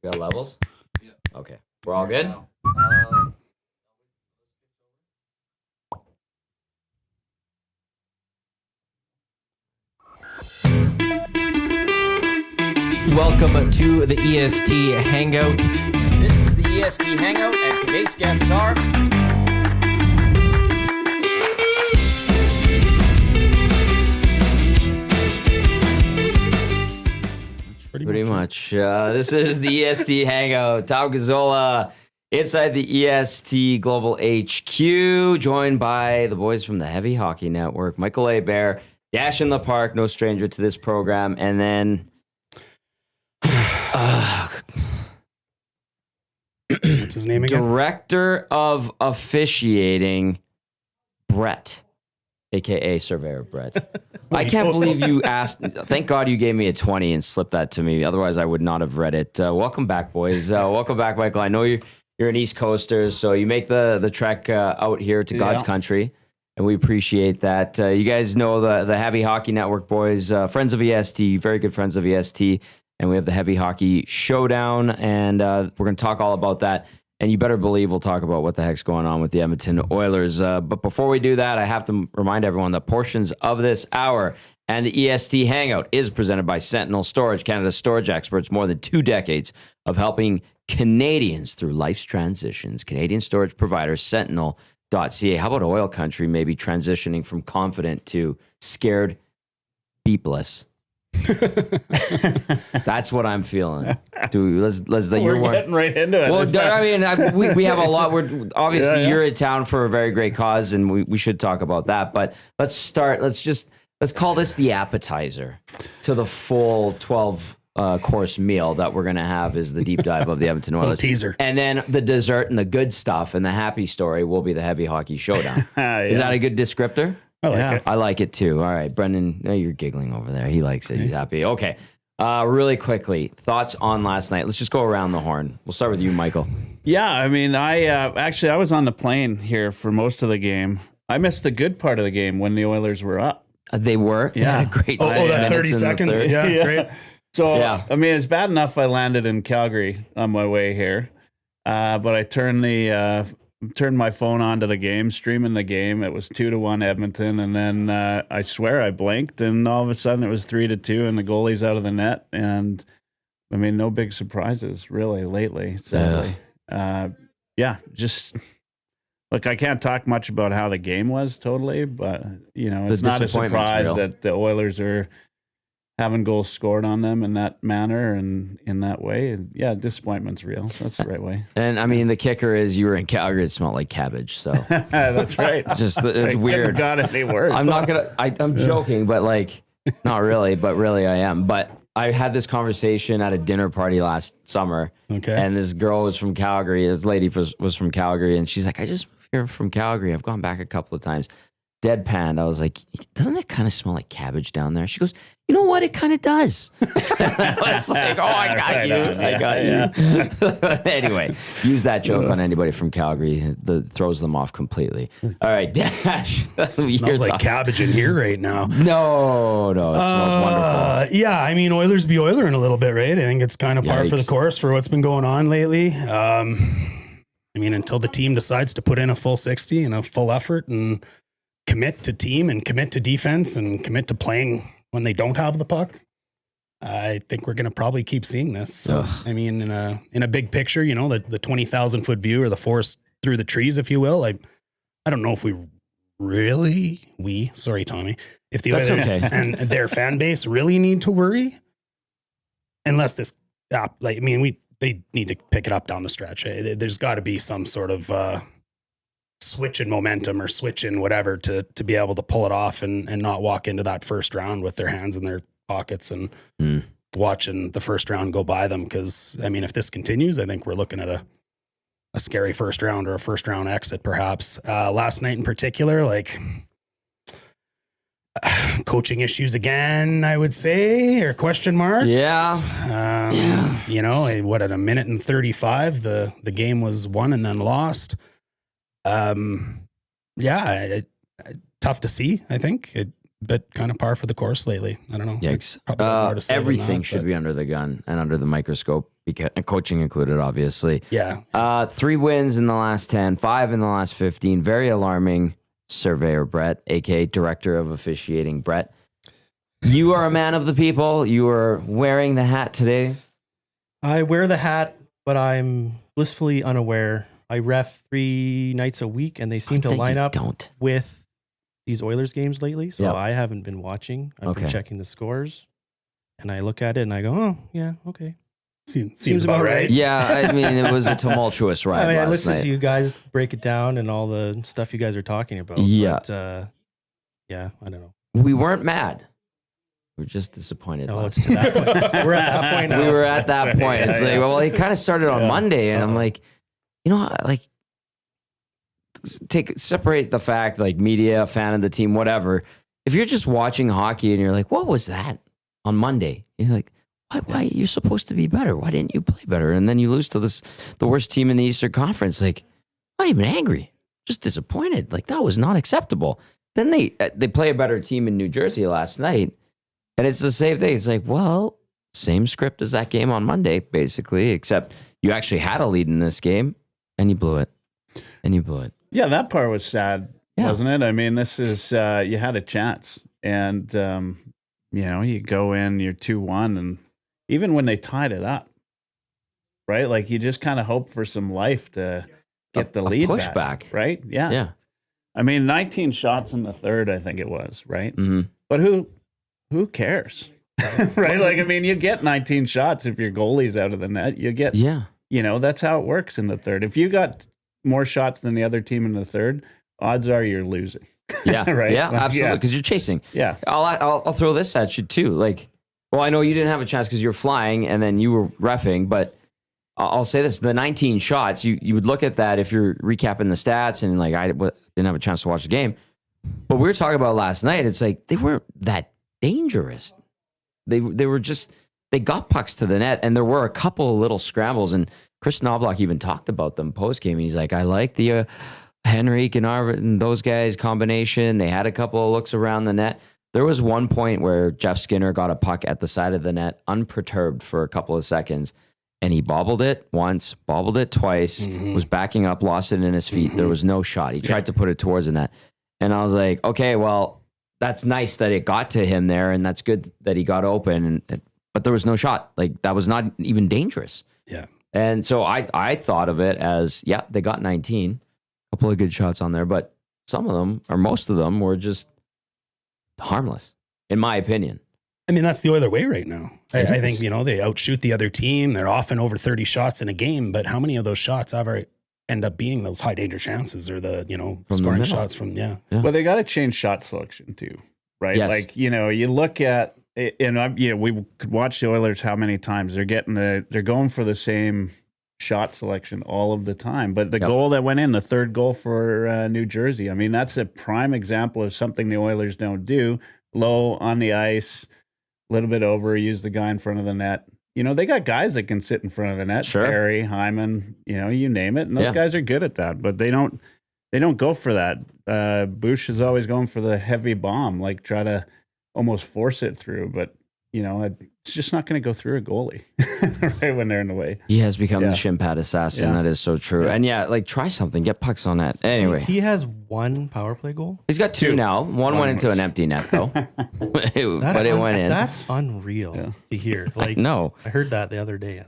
We got levels? Yeah. Okay. We're all good? Welcome to the EST Hangout. This is the EST Hangout, and today's guests are... Pretty much. This is the EST Hangout. Tom Gazzola inside the EST Global HQ, joined by the boys from the Heavy Hockey Network, Michael Hebert, Dash in the Park, no stranger to this program, and then... What's his name again? Director of Officiating, Brett, a.k.a. Surveyor Brett. I can't believe you asked. Thank God you gave me a 20 and slipped that to me. Otherwise, I would not have read it. Welcome back, boys. Welcome back, Michael. I know you're an East Coaster, so you make the trek out here to God's country, and we appreciate that. You guys know the Heavy Hockey Network boys, friends of EST, very good friends of EST. And we have the Heavy Hockey Showdown, and we're going to talk all about that. And you better believe we'll talk about what the heck's going on with the Edmonton Oilers. But before we do that, I have to remind everyone that portions of this hour and the EST Hangout is presented by Sentinel Storage, Canada's storage experts, more than 2 decades of helping Canadians through life's transitions. Canadian storage provider, Sentinel.ca. How about oil country maybe transitioning from confident to scared, beepless? That's what I'm feeling. Dude, let's We're getting right into it. Well, I mean, we have a lot. We're obviously you're in town for a very great cause, and we should talk about that. But let's start. Let's call this the appetizer to the full 12 course meal that we're gonna have. Is the deep dive of the Edmonton Oilers teaser, and then the dessert and the good stuff and the happy story will be the Heavy Hockey Showdown. Is that a good descriptor? I like it. I like it too. All right, Brendan, you're giggling over there. He likes it. He's happy. Okay. Really quickly, thoughts on last night. Let's just go around the horn. We'll start with you, Michael. Yeah, I mean, I was on the plane here for most of the game. I missed the good part of the game when the Oilers were up. They were. They had a great. That 30 seconds. Yeah, great. So I mean, it's bad enough I landed in Calgary on my way here, but I turned my phone on to the game, streaming the game. It was 2-1 Edmonton, and then I swear I blinked, and all of a sudden it was 3-2, and the goalie's out of the net. And I mean, no big surprises really lately. Sadly, just look. I can't talk much about how the game was totally, but it's not a surprise that the Oilers are having goals scored on them in that manner and in that way. And disappointment's real. That's the right way. And I mean, the kicker is you were in Calgary. It smelled like cabbage. So that's right. It's weird. Got any worse. I'm joking, but like, not really, but really I am. But I had this conversation at a dinner party last summer. Okay. And this girl was from Calgary. This lady was from Calgary. And she's like, I just moved here from Calgary. I've gone back a couple of times. Deadpan. I was like, doesn't it kind of smell like cabbage down there? She goes, you know what? It kind of does. I was like, oh, I got you. I got you. Anyway, use that joke on anybody from Calgary. That throws them off completely. All right, Dash. Smells like cabbage in here right now. No, it smells wonderful. Yeah, I mean, Oilers be Oilering a little bit, right? I think it's kind of par for the course for what's been going on lately. I mean, until the team decides to put in a full 60 and a full effort and commit to team and commit to defense and commit to playing when they don't have the puck, I think we're going to probably keep seeing this. So, I mean, in a big picture, the 20,000 foot view or the forest through the trees, if you will, I don't know if sorry, Tommy, if the Oilers and their fan base really need to worry, unless this, they need to pick it up down the stretch. There's got to be some sort of, switch in momentum or switch in whatever to be able to pull it off and not walk into that first round with their hands in their pockets and watching the first round go by them. Because I mean, if this continues, I think we're looking at a scary first round or a first round exit, perhaps. Last night in particular, like coaching issues again, I would say, or question marks. What, at a minute and 35, the game was won and then lost. Tough to see, I think. bit kind of par for the course lately. I don't know. Yikes. Probably more to say than Everything that, should but be under the gun and under the microscope, because, and coaching included, obviously. Yeah. 3 wins in the last 10, 5 in the last 15. Very alarming. Surveyor Brett, aka Director of Officiating Brett. You are a man of the people. You are wearing the hat today. I wear the hat, but I'm blissfully unaware. I ref 3 nights a week, and they seem to line up with these Oilers games lately. So Yep. I haven't been watching. I've been Okay. checking the scores, and I look at it and I go, "Oh, yeah, okay." Seems about right. Yeah, I mean, it was a tumultuous ride. I mean, I last listened night. to you guys break it down and all the stuff you guys are talking about. Yeah. But, yeah, I don't know. We weren't mad. We're just disappointed. No, last it's to that point. We're at that point now. We were at that That's right. point. It's Yeah, like, yeah. well, it kind of started on Monday, and I'm like, you know, like, separate the fact, like, media, fan of the team, whatever. If you're just watching hockey and you're like, what was that on Monday? You're like, why you're supposed to be better? Why didn't you play better? And then you lose to the worst team in the Eastern Conference. Like, not even angry, just disappointed. Like, that was not acceptable. Then they play a better team in New Jersey last night, and it's the same thing. It's like, well, same script as that game on Monday, basically, except you actually had a lead in this game, and you blew it. Yeah, that part was sad, Yeah. wasn't it? I mean, this is you had a chance, and you go in, you're 2-1, and even when they tied it up, right? Like you just kind of hope for some life to get the lead pushback, right? Yeah, Yeah. I mean, 19 shots in the third, I think it was, right? Mm-hmm. But who cares, right? Like, I mean, you get 19 shots if your goalie's out of the net. You get, that's how it works in the third. If you got more shots than the other team in the third, odds are you're losing. Yeah, right? Yeah, Like, absolutely. Because you're chasing. Yeah. I'll throw this at you too. Like, well, I know you didn't have a chance because you're flying and then you were reffing, but I'll say this: the 19 shots, you would look at that if you're recapping the stats, and like I didn't have a chance to watch the game, but we were talking about last night. It's like they weren't that dangerous. They were just, they got pucks to the net, and there were a couple of little scrambles, and Chris Knobloch even talked about them post game. He's like, I like the Henrique and Arvid and those guys combination. They had a couple of looks around the net. There was one point where Jeff Skinner got a puck at the side of the net unperturbed for a couple of seconds, and he bobbled it once, bobbled it twice, was backing up, lost it in his feet. There was no shot. He tried to put it towards the net. And I was like, okay, well, that's nice that it got to him there, and that's good that he got open, but there was no shot. Like, that was not even dangerous. Yeah. And so I thought of it as, yeah, they got 19, a couple of good shots on there, but some of them, or most of them, were just harmless, in my opinion. I mean, that's the Oiler way right now. I think, they outshoot the other team. They're often over 30 shots in a game, but how many of those shots ever end up being those high danger chances or the, scoring shots from, Well, they got to change shot selection too, right? Yes. Like, you look at, and we could watch the Oilers how many times they're going for the same shot selection all of the time. But the goal that went in, the third goal for New Jersey, I mean, that's a prime example of something the Oilers don't do. Low on the ice, a little bit over, use the guy in front of the net. They got guys that can sit in front of the net. Sure. Perry, Hyman, you name it. And those guys are good at that, but they don't go for that. Bush is always going for the heavy bomb, like try to almost force it through, but it's just not going to go through a goalie right when they're in the way. He has become the shin pad assassin. Yeah. That is so true. And like, try something, get pucks on that. Anyway, He has 1 power play goal. he's got 2 now. One went into an empty net though, but it went in. That's unreal to hear. Like, No, I heard that the other day.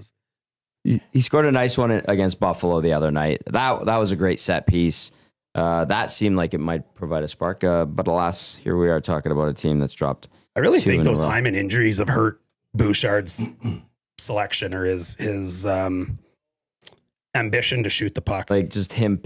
he scored a nice one against Buffalo the other night. That was a great set piece. That seemed like it might provide a spark. But alas, here we are talking about a team that's dropped. I really 2 think in a those row. Hyman injuries have hurt Bouchard's selection or his ambition to shoot the puck. Like, just him,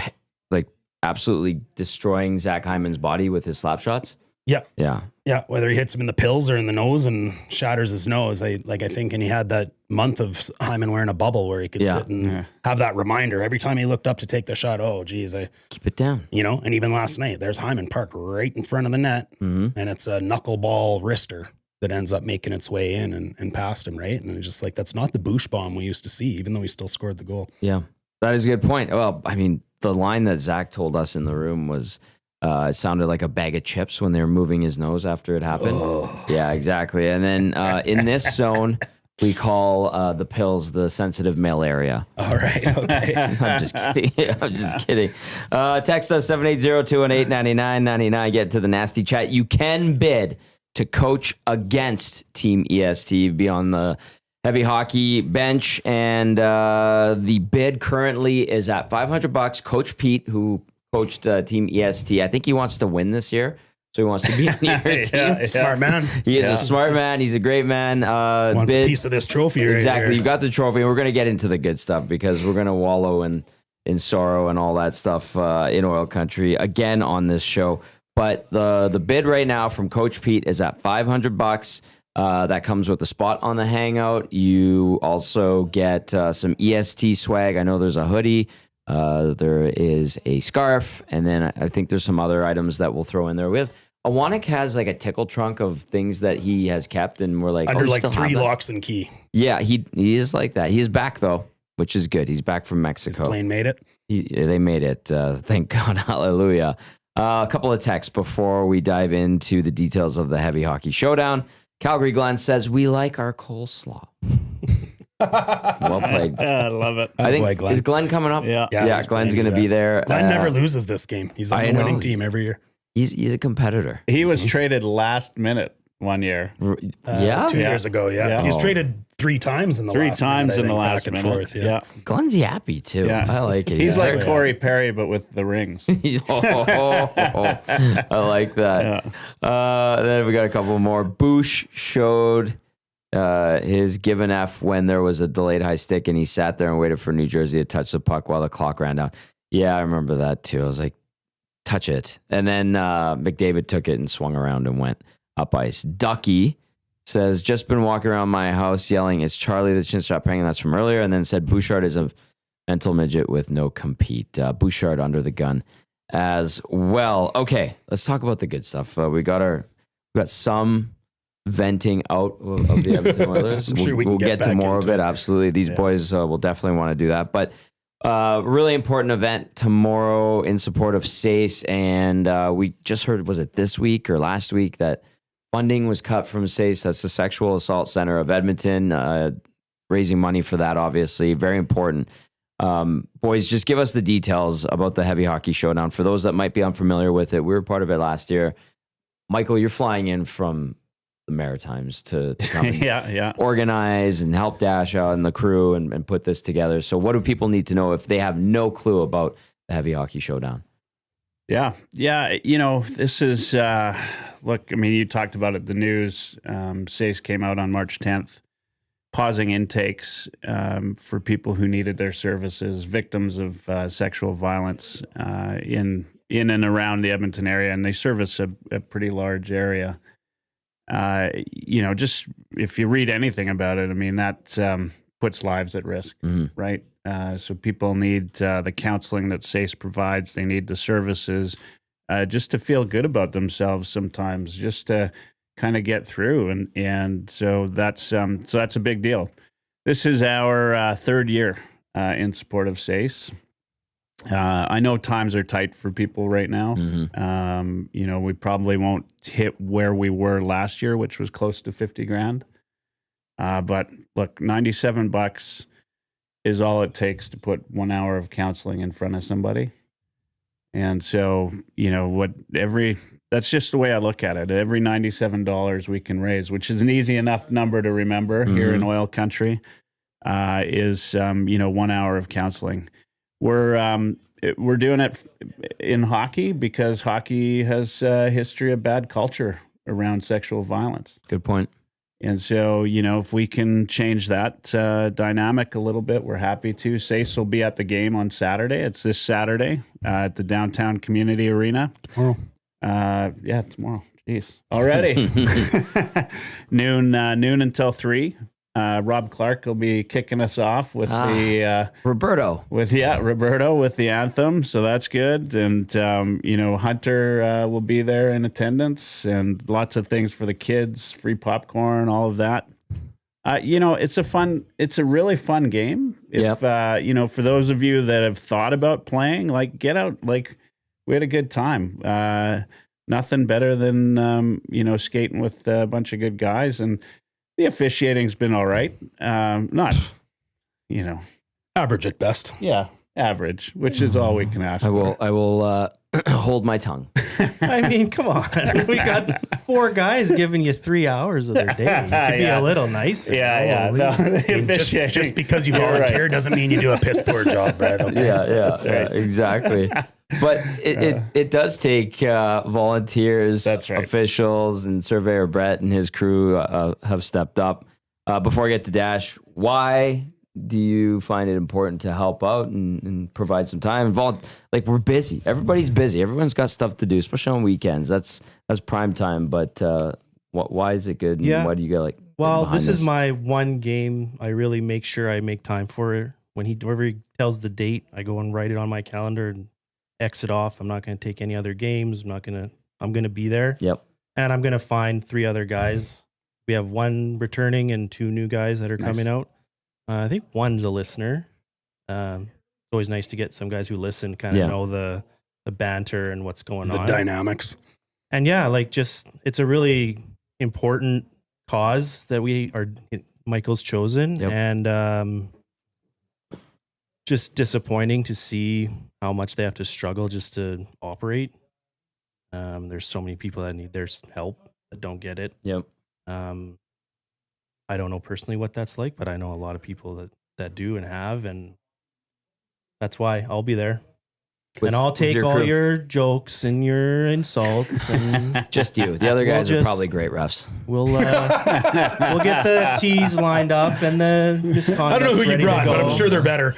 like, absolutely destroying Zach Hyman's body with his slap shots. Yeah. Yeah. Yeah, whether he hits him in the pills or in the nose and shatters his nose. I think, and he had that month of Hyman wearing a bubble where he could sit and have that reminder every time he looked up to take the shot. Oh, geez, Keep it down. and even last night, there's Hyman parked right in front of the net, and it's a knuckleball wrister that ends up making its way in and past him, right? And it's just like, that's not the Bush bomb we used to see, even though he still scored the goal. Yeah, that is a good point. Well, I mean, the line that Zach told us in the room was, It sounded like a bag of chips when they were moving his nose after it happened. Oh. Yeah, exactly. And then in this zone, we call the pills the sensitive male area. All right. Okay. I'm just kidding. I'm just kidding. Text us 780-218-9999. Get to the nasty chat. You can bid to coach against Team EST. Be on the heavy hockey bench. And the bid currently is at $500. Coach Pete, who coached Team EST, I think he wants to win this year. So he wants to be on your team. Smart man. He is a smart man. He's a great man. Wants a piece of this trophy. Exactly. Right. You've got the trophy. And we're going to get into the good stuff because we're going to wallow in sorrow and all that stuff in oil country again on this show. But the bid right now from Coach Pete is at $500. That comes with a spot on the Hangout. You also get some EST swag. I know there's a hoodie. There is a scarf, and then I think there's some other items that we'll throw in there. Awanik has like a tickle trunk of things that he has kept, and we're like under like 3 locks and key. Yeah, he is like that. He is back though, which is good. He's back from Mexico. His plane made it. They made it. Thank God, hallelujah. A couple of texts before we dive into the details of the Heavy Hockey Showdown. Calgary Glenn says we like our coleslaw. Well played. I love it. I think Glenn. Is Glenn coming up? Yeah. Glenn's going to be there. Glenn never loses this game. He's on the winning team every year. He's a competitor. He was traded last minute one year. 2 years ago. Yeah. He was traded 3 times in the last minute. Forth, yeah. Glenn's yappy too. Yeah. I like it. He's like Corey Perry, but with the rings. I like that. Yeah. Then we got a couple more. Boosh showed his give an F when there was a delayed high stick and he sat there and waited for New Jersey to touch the puck while the clock ran down. Yeah, I remember that too. I was like, touch it. And then McDavid took it and swung around and went up ice. Ducky says, just been walking around my house yelling, it's Charlie the chin strap hanging. That's from earlier. And then said, Bouchard is a mental midget with no compete. Bouchard under the gun as well. Okay, let's talk about the good stuff. We got some venting out of the Edmonton Oilers. We'll get to more of it. Absolutely. These boys will definitely want to do that. But really important event tomorrow in support of SACE. And we just heard, was it this week or last week, that funding was cut from SACE. That's the Sexual Assault Center of Edmonton. Raising money for that, obviously. Very important. Boys, just give us the details about the Heavy Hockey Showdown. For those that might be unfamiliar with it, we were part of it last year. Michael, you're flying in from the Maritimes to come and organize and help Dash out and the crew and put this together. So what do people need to know if they have no clue about the Heavy Hockey Showdown? Yeah. This is, look, I mean, you talked about it, the news. SACE came out on March 10th, pausing intakes for people who needed their services, victims of sexual violence in and around the Edmonton area. And they service a pretty large area. Just if you read anything about it, I mean, that puts lives at risk, right? So people need the counseling that SACE provides. They need the services just to feel good about themselves sometimes, just to kind of get through. And so that's a big deal. This is our third year in support of SACE. I know times are tight for people right now. We probably won't hit where we were last year, which was close to $50,000. But look, $97 is all it takes to put 1 hour of counseling in front of somebody. And so, that's just the way I look at it. Every $97 we can raise, which is an easy enough number to remember here in oil country, is 1 hour of counseling. We're doing it in hockey because hockey has a history of bad culture around sexual violence. Good point. And so, if we can change that dynamic a little bit, we're happy to. SACE will be at the game on Saturday. It's this Saturday at the Downtown Community Arena. Tomorrow. Tomorrow. Jeez. Already. noon until 3. Rob Clark will be kicking us off with Roberto. Roberto with the anthem. So that's good. And, Hunter will be there in attendance and lots of things for the kids, free popcorn, all of that. It's a really fun game. If, for those of you that have thought about playing, get out, we had a good time. Nothing better than skating with a bunch of good guys, and the officiating's been all right. Not, Average at best. yeah, average, which is all we can ask. I will hold my tongue. I mean, come on. We got 4 guys giving you 3 hours of their day. You could be a little nicer. Yeah. No, Just because you volunteer doesn't mean you do a piss poor job, Brett. Okay? Yeah, exactly. But it does take volunteers, That's right. officials, and Surveyor Brett and his crew have stepped up. Before I get to Dash, why do you find it important to help out and provide some time? Like, we're busy. Everybody's busy. Everyone's got stuff to do, especially on weekends. That's prime time. But why is it good? And Yeah. why do you get Well, this is my one game. I really make sure I make time for it. Whenever he tells the date, I go and write it on my calendar and exit off. I'm not going to take any other games. I'm going to be there. Yep. And I'm going to find 3 other guys. We have 1 returning and 2 new guys that are coming out. I think 1's a listener. It's always nice to get some guys who listen, kind of know the banter and what's going on. The dynamics. And it's a really important cause that Michael's chosen. Yep. And just disappointing to see how much they have to struggle just to operate. There's so many people that need their help that don't get it. Yep. I don't know personally what that's like, but I know a lot of people that do and have, and that's why I'll be there. And I'll take all your jokes and your insults, and just you. The other guys are probably great refs. We'll get the tees lined up and the misconducts. I don't know who you brought, but I'm sure they're better.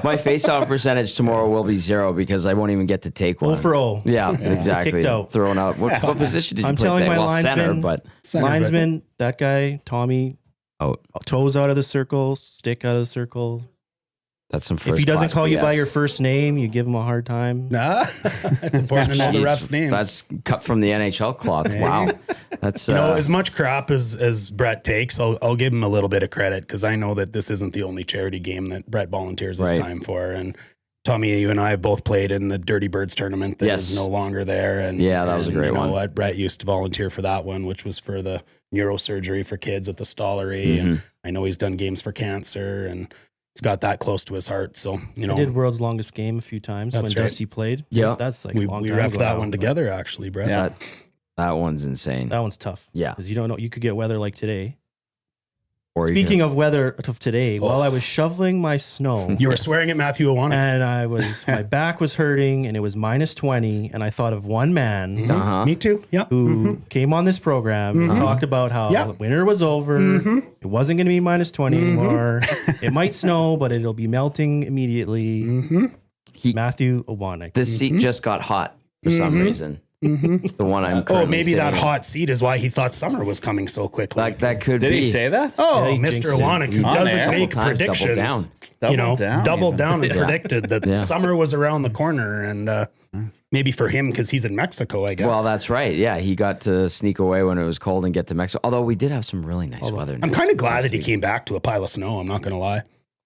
My face-off percentage tomorrow will be 0 because I won't even get to take one. 0 for 0. Yeah, exactly. Kicked out. Thrown out. What position did you I'm play? telling my linesman, center, but linesman, that guy, Tommy, out. Toes out of the circle, stick out of the circle. That's some first. If he doesn't call you by BS. your first name, you give him a hard time. That's important to know the refs' names. That's cut from the NHL cloth. Wow. That's as much crap as Brett takes, I'll give him a little bit of credit because I know that this isn't the only charity game that Brett volunteers his time for. And Tommy, you and I have both played in the Dirty Birds tournament that is no longer there. And that was a great one. What Brett used to volunteer for that one, which was for the neurosurgery for kids at the Stollery. And I know he's done games for cancer and it's got that close to his heart. So, I did World's Longest Game a few times when Dusty played. Yeah. That's like we a long time reffed ago that now, one together, actually, Brett. Yeah. That one's insane. That one's tough. Yeah. Because you don't know, you could get weather like today. Or Speaking of weather of today, while I was shoveling my snow, You were swearing at Matthew Owanek. and my back was hurting and it was -20, and I thought of one man Me too. Yeah. who came on this program and talked about how winter was over. It wasn't going to be -20 anymore. It might snow, but it'll be melting immediately. Matthew Owanek. this seat just got hot for some reason. It's the one I'm currently Maybe that sitting in. hot seat is why he thought summer was coming so quickly. That could Did be. he say that? Oh, Yeah, he Mr. jinxed it. Owanek, who On doesn't air. make Double predictions. down. Double Doubled down and predicted that summer was around the corner. And maybe for him, because he's in Mexico, I guess. Well, that's right. Yeah, he got to sneak away when it was cold and get to Mexico. Although we did have some really nice weather. I'm kind of glad that he came back to a pile of snow. I'm not going to lie.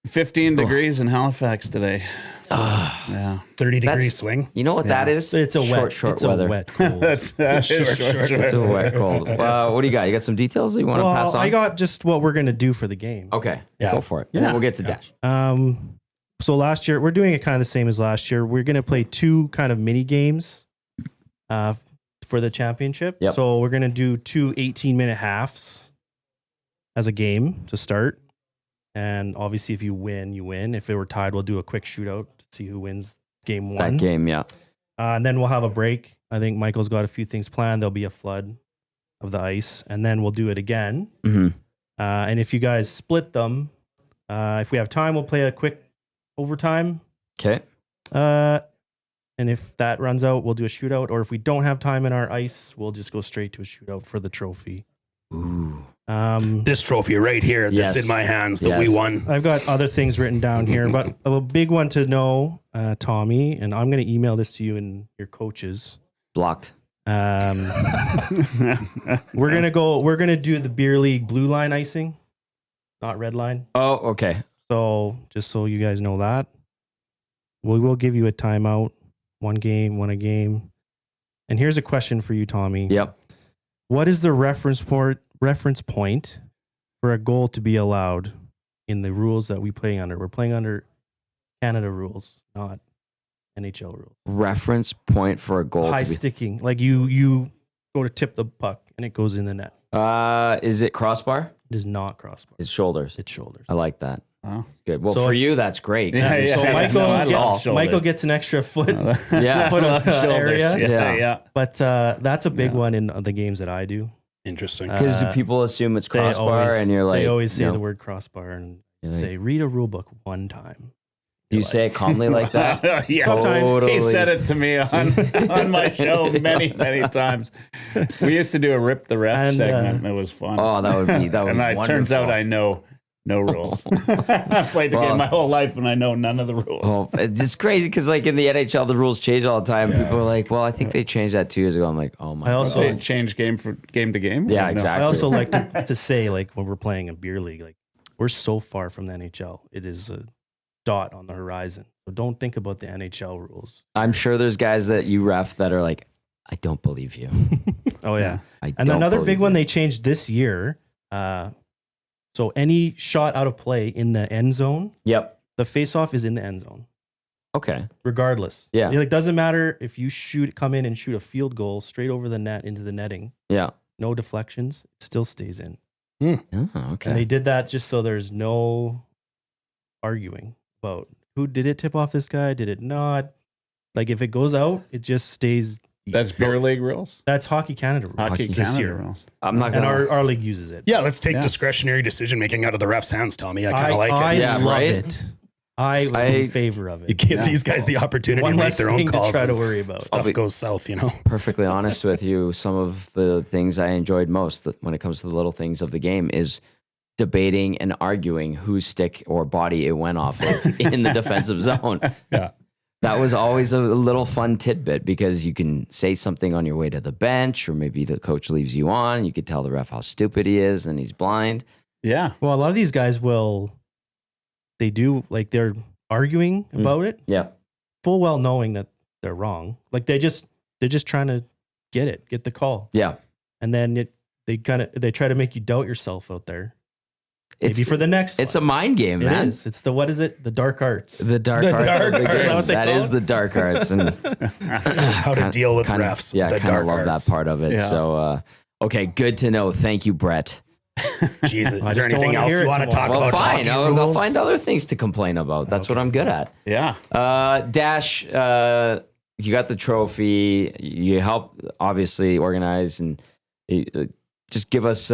15 degrees in Halifax today. Yeah. 30 degree That's- swing. You know what that is? It's a short it's weather. a wet cold. Short. It's a wet cold. What do you got? You got some details that you want to pass Well, on? I got just what we're going to do for the game. Okay. Yeah. Go for it. And then we'll get to Dash. So last year, we're doing it kind of the same as last year. We're going to play 2 kind of mini games for the championship. Yep. So we're going to do 2 18-minute halves as a game to start. And obviously, if you win, you win. If it were tied, we'll do a quick shootout to see who wins game 1. That game, yeah. And then we'll have a break. I think Michael's got a few things planned. There'll be a flood of the ice. And then we'll do it again. And if you guys split them, if we have time, we'll play a quick overtime. Okay. And if that runs out, we'll do a shootout. Or if we don't have time in our ice, we'll just go straight to a shootout for the trophy. Ooh. This trophy right here that's Yes. in my hands that we Yes. won. I've got other things written down here, but a big one to know, Tommy, and I'm going to email this to you and your coaches. Blocked. We're going to do the beer league blue line icing, not red line. Oh, okay. So just so you guys know that, we will give you a timeout one game, won a game. And here's a question for you, Tommy. Yep. What is the reference point for a goal to be allowed in the rules that we play under? We're playing under Canada rules, not NHL rules. Reference point for a goal. High sticking, like you go to tip the puck and it goes in the net. Is it crossbar? It is not crossbar. It's shoulders. It's shoulders. I like that. Oh. It's good. Well, So- for you, that's great. Yeah, So yeah. Michael gets an extra foot. Yeah. Foot of area. Yeah. But that's a big one in the games that I do. Interesting. Because do people assume it's crossbar and you're like, they always say you know, the word crossbar and you're say, read a rule book one time. do you say it calmly like that? Yeah. Totally. He said it to me on my show many times. We used to do a Rip the Ref And, segment, and it was fun. Oh, that would be and it wonderful. turns out I know no rules. I played the game my whole life, and I know none of the rules. Oh, it's crazy because like in the NHL, the rules change all the time. People are like, "Well, I think they changed that 2 years ago." I'm like, "Oh my!" I also- They change game to game. Yeah, No. exactly. I also like to say, like, when we're playing a beer league, like, we're so far from the NHL. It is a dot on the horizon. So don't think about the NHL rules. I'm sure there's guys that you ref that are like, "I don't believe you." Oh, yeah. I And don't another believe big one you. they changed this year. So any shot out of play in the end zone, Yep. the face-off is in the end zone, Okay. regardless. Yeah. Like, doesn't matter if you come in and shoot a field goal straight over the net into the netting, Yeah. no deflections, it still stays in. Oh, And okay. they did that just so there's no arguing about who did it tip off this guy, did it not. Like, if it goes out, it just stays. That's beer league rules. That's Hockey Canada rules. Hockey this Canada year. rules. I'm not And gonna. our league uses it. Yeah, let's take Yeah. discretionary decision making out of the refs' hands, Tommy. I kind of like I it. Yeah, love right? it. I was in favor of You it. give these guys the opportunity One to make less their own thing to calls. try to and worry about. Stuff goes south, you know. Perfectly honest with you, some of the things I enjoyed most when it comes to the little things of the game is debating and arguing whose stick or body it went off of in the defensive zone. Yeah. That was always a little fun tidbit because you can say something on your way to the bench, or maybe the coach leaves you on. You could tell the ref how stupid he is and he's blind. Yeah. Well, a lot of these guys they're arguing about it, Yeah. full well knowing that they're wrong. Like they're just trying to get the call. Yeah. And then they try to make you doubt yourself out there. It's, Maybe for the next it's one. a mind game, It man. is. It's the, what is it? The dark arts. The dark The arts dark of the arts. game. Is that what they That call is it? the dark arts. And How to deal with kind refs. Of, yeah, the kind of dark love arts. that part of it. Yeah. So, okay, good to know. Thank you, Brett. Jesus, I is there just don't anything wanna else hear you it want to tomorrow. talk Well, about? fine. Hockey I'll rules? find other things to complain about. That's what I'm good at. Yeah. Dash, you got the trophy. You help obviously organize and just give us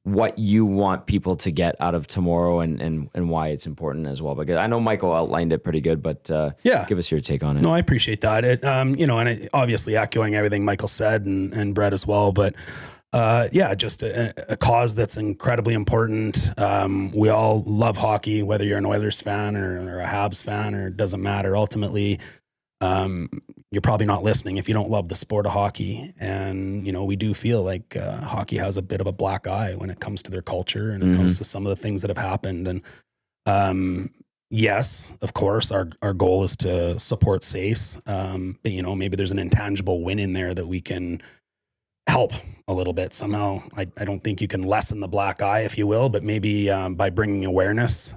what you want people to get out of tomorrow and why it's important as well. Because I know Michael outlined it pretty good, but Yeah. give us your take on it. No, I appreciate that. It, and obviously echoing everything Michael said and Brett as well, but just a cause that's incredibly important. We all love hockey, whether you're an Oilers fan or a Habs fan, or it doesn't matter. Ultimately, you're probably not listening if you don't love the sport of hockey. And, we do feel like hockey has a bit of a black eye when it comes to their culture and it comes to some of the things that have happened. And yes, of course, our goal is to support SACE. But, maybe there's an intangible win in there that we can help a little bit somehow. I don't think you can lessen the black eye, if you will, but maybe by bringing awareness,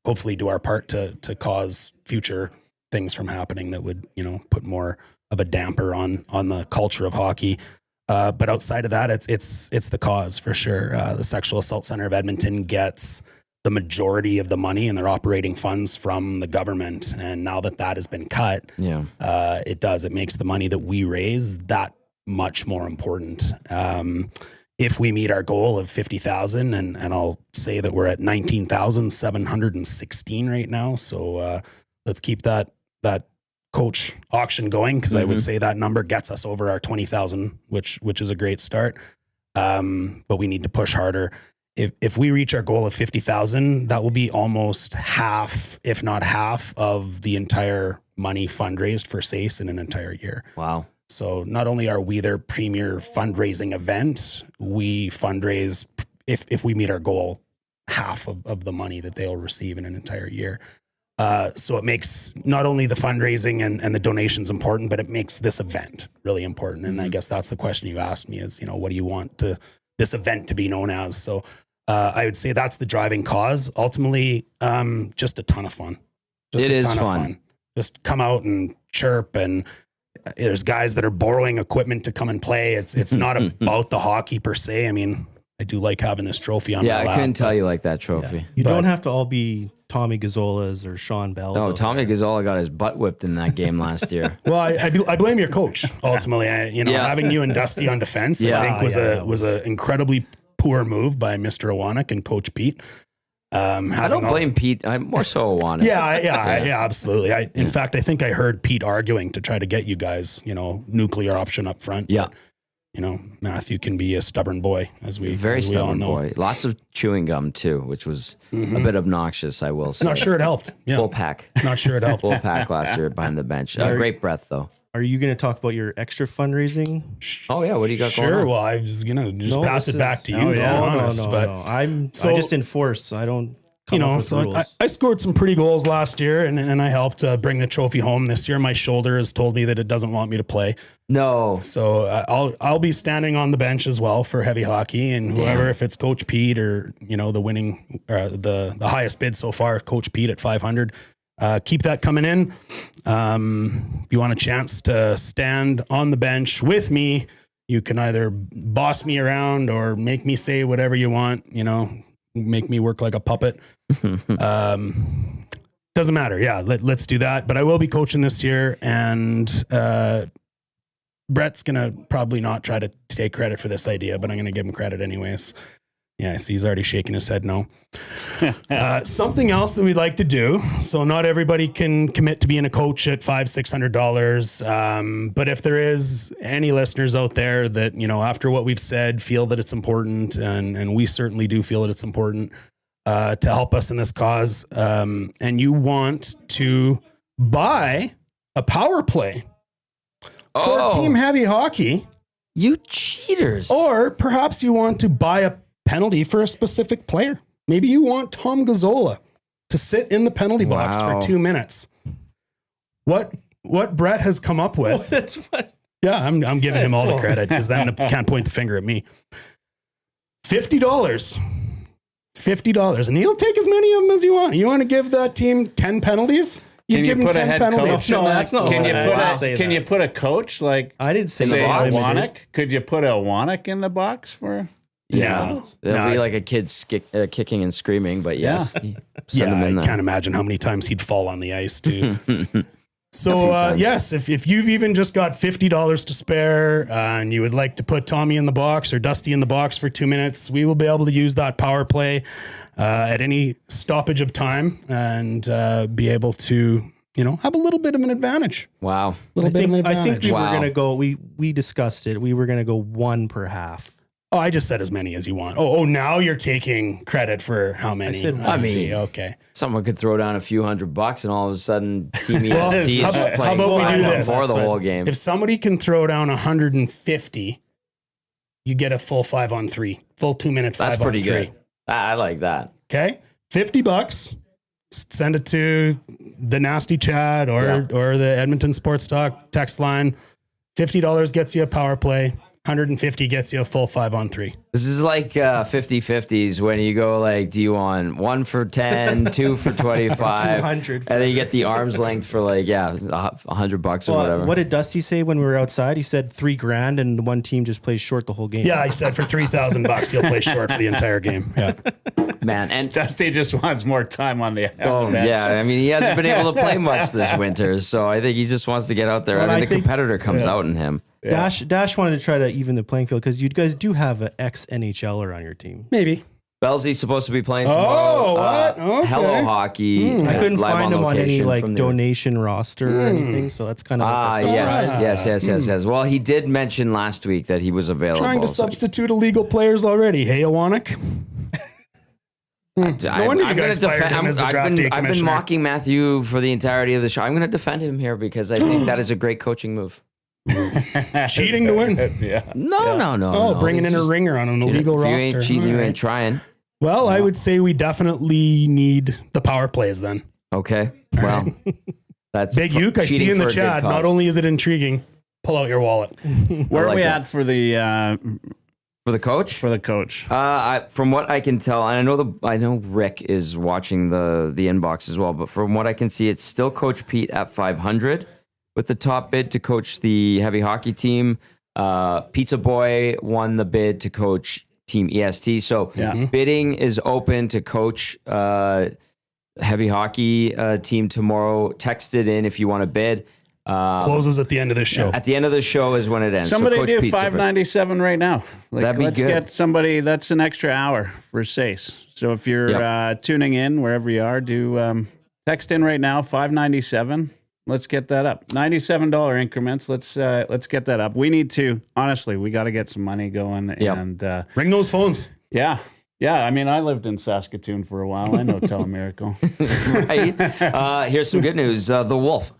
hopefully do our part to cause future things from happening that would, put more of a damper on the culture of hockey. But outside of that, it's the cause for sure. The Sexual Assault Center of Edmonton gets the majority of the money and their operating funds from the government. And now that has been cut, it makes the money that we raise that much more important. If we meet our goal of 50,000, and I'll say that we're at 19,716 right now. So let's keep that coach auction going, because I would say that number gets us over our 20,000, which is a great start. But we need to push harder. If we reach our goal of 50,000, that will be almost half, if not half, of the entire money fundraised for SACE in an entire year. Wow. So not only are we their premier fundraising event, we fundraise, if we meet our goal, half of the money that they'll receive in an entire year. So it makes not only the fundraising and the donations important, but it makes this event really important. And I guess that's the question you asked me is, what do you want this event to be known as? So I would say that's the driving cause. Ultimately, just a ton of fun. Just a ton of fun. Just come out and chirp, and there's guys that are borrowing equipment to come and play. It's not about the hockey per se. I mean, I do like having this trophy on my lap. I couldn't tell you like that trophy. Yeah. You don't have to all be Tommy Gazzolas or Sean Bell. No, Tommy Gazzola got his butt whipped in that game last year. Well, I blame your coach ultimately. Having you and Dusty on defense, I think was an incredibly poor move by Mr. Iwanek and Coach Pete. I don't blame Pete. I'm more so Iwanek. Yeah, absolutely. In fact, I think I heard Pete arguing to try to get you guys, nuclear option up front. Yeah. But, Matthew can be a stubborn boy, as we very as we stubborn all know. boy. Lots of chewing gum too, which was a bit obnoxious, I will say. Not sure it helped. Yeah. Full pack. Not sure it helped. Full pack last year behind the bench. Great breath though. Are you going to talk about your extra fundraising? Oh yeah, what do you got going on? Sure. Well, I was gonna just pass it back to you. No. I just enforce. I don't. I scored some pretty goals last year, and I helped bring the trophy home this year. My shoulder has told me that it doesn't want me to play. No, so I'll be standing on the bench as well for heavy hockey, and whoever, if it's Coach Pete or the winning the highest bid so far, Coach Pete at 500. Keep that coming in. If you want a chance to stand on the bench with me, you can either boss me around or make me say whatever you want. Make me work like a puppet. Doesn't matter. Yeah, let's do that. But I will be coaching this year, and Brett's gonna probably not try to take credit for this idea, but I'm gonna give him credit anyways. Yeah, I see he's already shaking his head no. Something else that we'd like to do. So not everybody can commit to being a coach at $500-600. But if there is any listeners out there that, after what we've said, feel that it's important, and we certainly do feel that it's important to help us in this cause, and you want to buy a power play for Team Heavy Hockey. You cheaters. Or perhaps you want to buy a penalty for a specific player. Maybe you want Tom Gazzola to sit in the penalty box for 2 minutes. What Brett has come up with. Oh, that's what. Yeah, I'm giving him all the credit, because then can't point the finger at me. $50. And he'll take as many of them as you want. You want to give that team 10 penalties? Can you put a head coach? No, that's not. Can you put a coach like? I didn't say Iwanek. Could you put a Iwanek in the box for? Yeah, there'll be like a kid kicking and screaming, but yes. Send him in I there. can't imagine how many times he'd fall on the ice too. So yes, if you've even just got $50 to spare and you would like to put Tommy in the box or Dusty in the box for 2 minutes, we will be able to use that power play at any stoppage of time and be able to have a little bit of an advantage. Wow. I think we were going to go, we discussed it. We were going to go one per half. Oh, I just said as many as you want. Oh, now you're taking credit for how many. I see. Okay. Someone could throw down a few $100 and all of a sudden Team EST is playing how about we do this? For the whole game. If somebody can throw down 150, you get a full 5-on-3, full 2 minute 5-on-3. That's pretty good. I like that. Okay. $50. Send it to the Nasty Chad or the Edmonton Sports Talk text line. $50 gets you a power play. 150 gets you a full 5-on-3. This is like 50-50s when you go like, do you want 1 for 10, 2 for 25, 200, and then you get the arm's length for like $100 or whatever. What did Dusty say when we were outside? He said $3,000 and the one team just plays short the whole game. Yeah, he said for $3,000 he'll play short for the entire game. Yeah, man, and Dusty just wants more time on the. Yeah, I mean he hasn't been able to play much this winter, so I think he just wants to get out there. I think the competitor comes out in him. Yeah. Dash wanted to try to even the playing field because you guys do have an ex-NHLer on your team. Maybe. Belzy's supposed to be playing tomorrow. Oh, what? Okay. Hello Hockey. I couldn't find him on any donation roster or anything, so that's kind of like a surprise. Yes. Well, he did mention last week that he was available. Trying to substitute illegal players already. Hey, Iwanek. No wonder you guys fired him as the draft day commissioner. I've been mocking Matthew for the entirety of the show. I'm going to defend him here because I think that is a great coaching move. Cheating to win? No. Bringing in a ringer on an illegal roster. If you ain't cheating, you ain't trying. Well, I would say we definitely need the power plays then. Okay. Well, that's Big Uke, I see cheating you in the for a good chat. cause. Not only is it intriguing, pull out your wallet. Where like are we that. at for the For the coach? coach? From what I can tell, and I know Rick is watching the inbox as well, but from what I can see, it's still Coach Pete at 500 with the top bid to coach the heavy hockey team. Pizza Boy won the bid to coach Team EST. So bidding is open to coach heavy hockey team tomorrow. Text it in if you want to bid. Closes at the end of this show. At the end of the show is when it ends. Somebody Coach do Pizza $5.97 right now. That'd be let's good. get somebody. That's an extra hour for SACE. So if you're tuning in wherever you are, do text in right now. $5.97. Let's get that up. $97 increments. Let's get that up. We need to. Honestly, we got to get some money going. Yep. And Ring those phones. yeah. I mean, I lived in Saskatoon for a while. I know Telemiracle. Right. Here's some good news. The Wolf.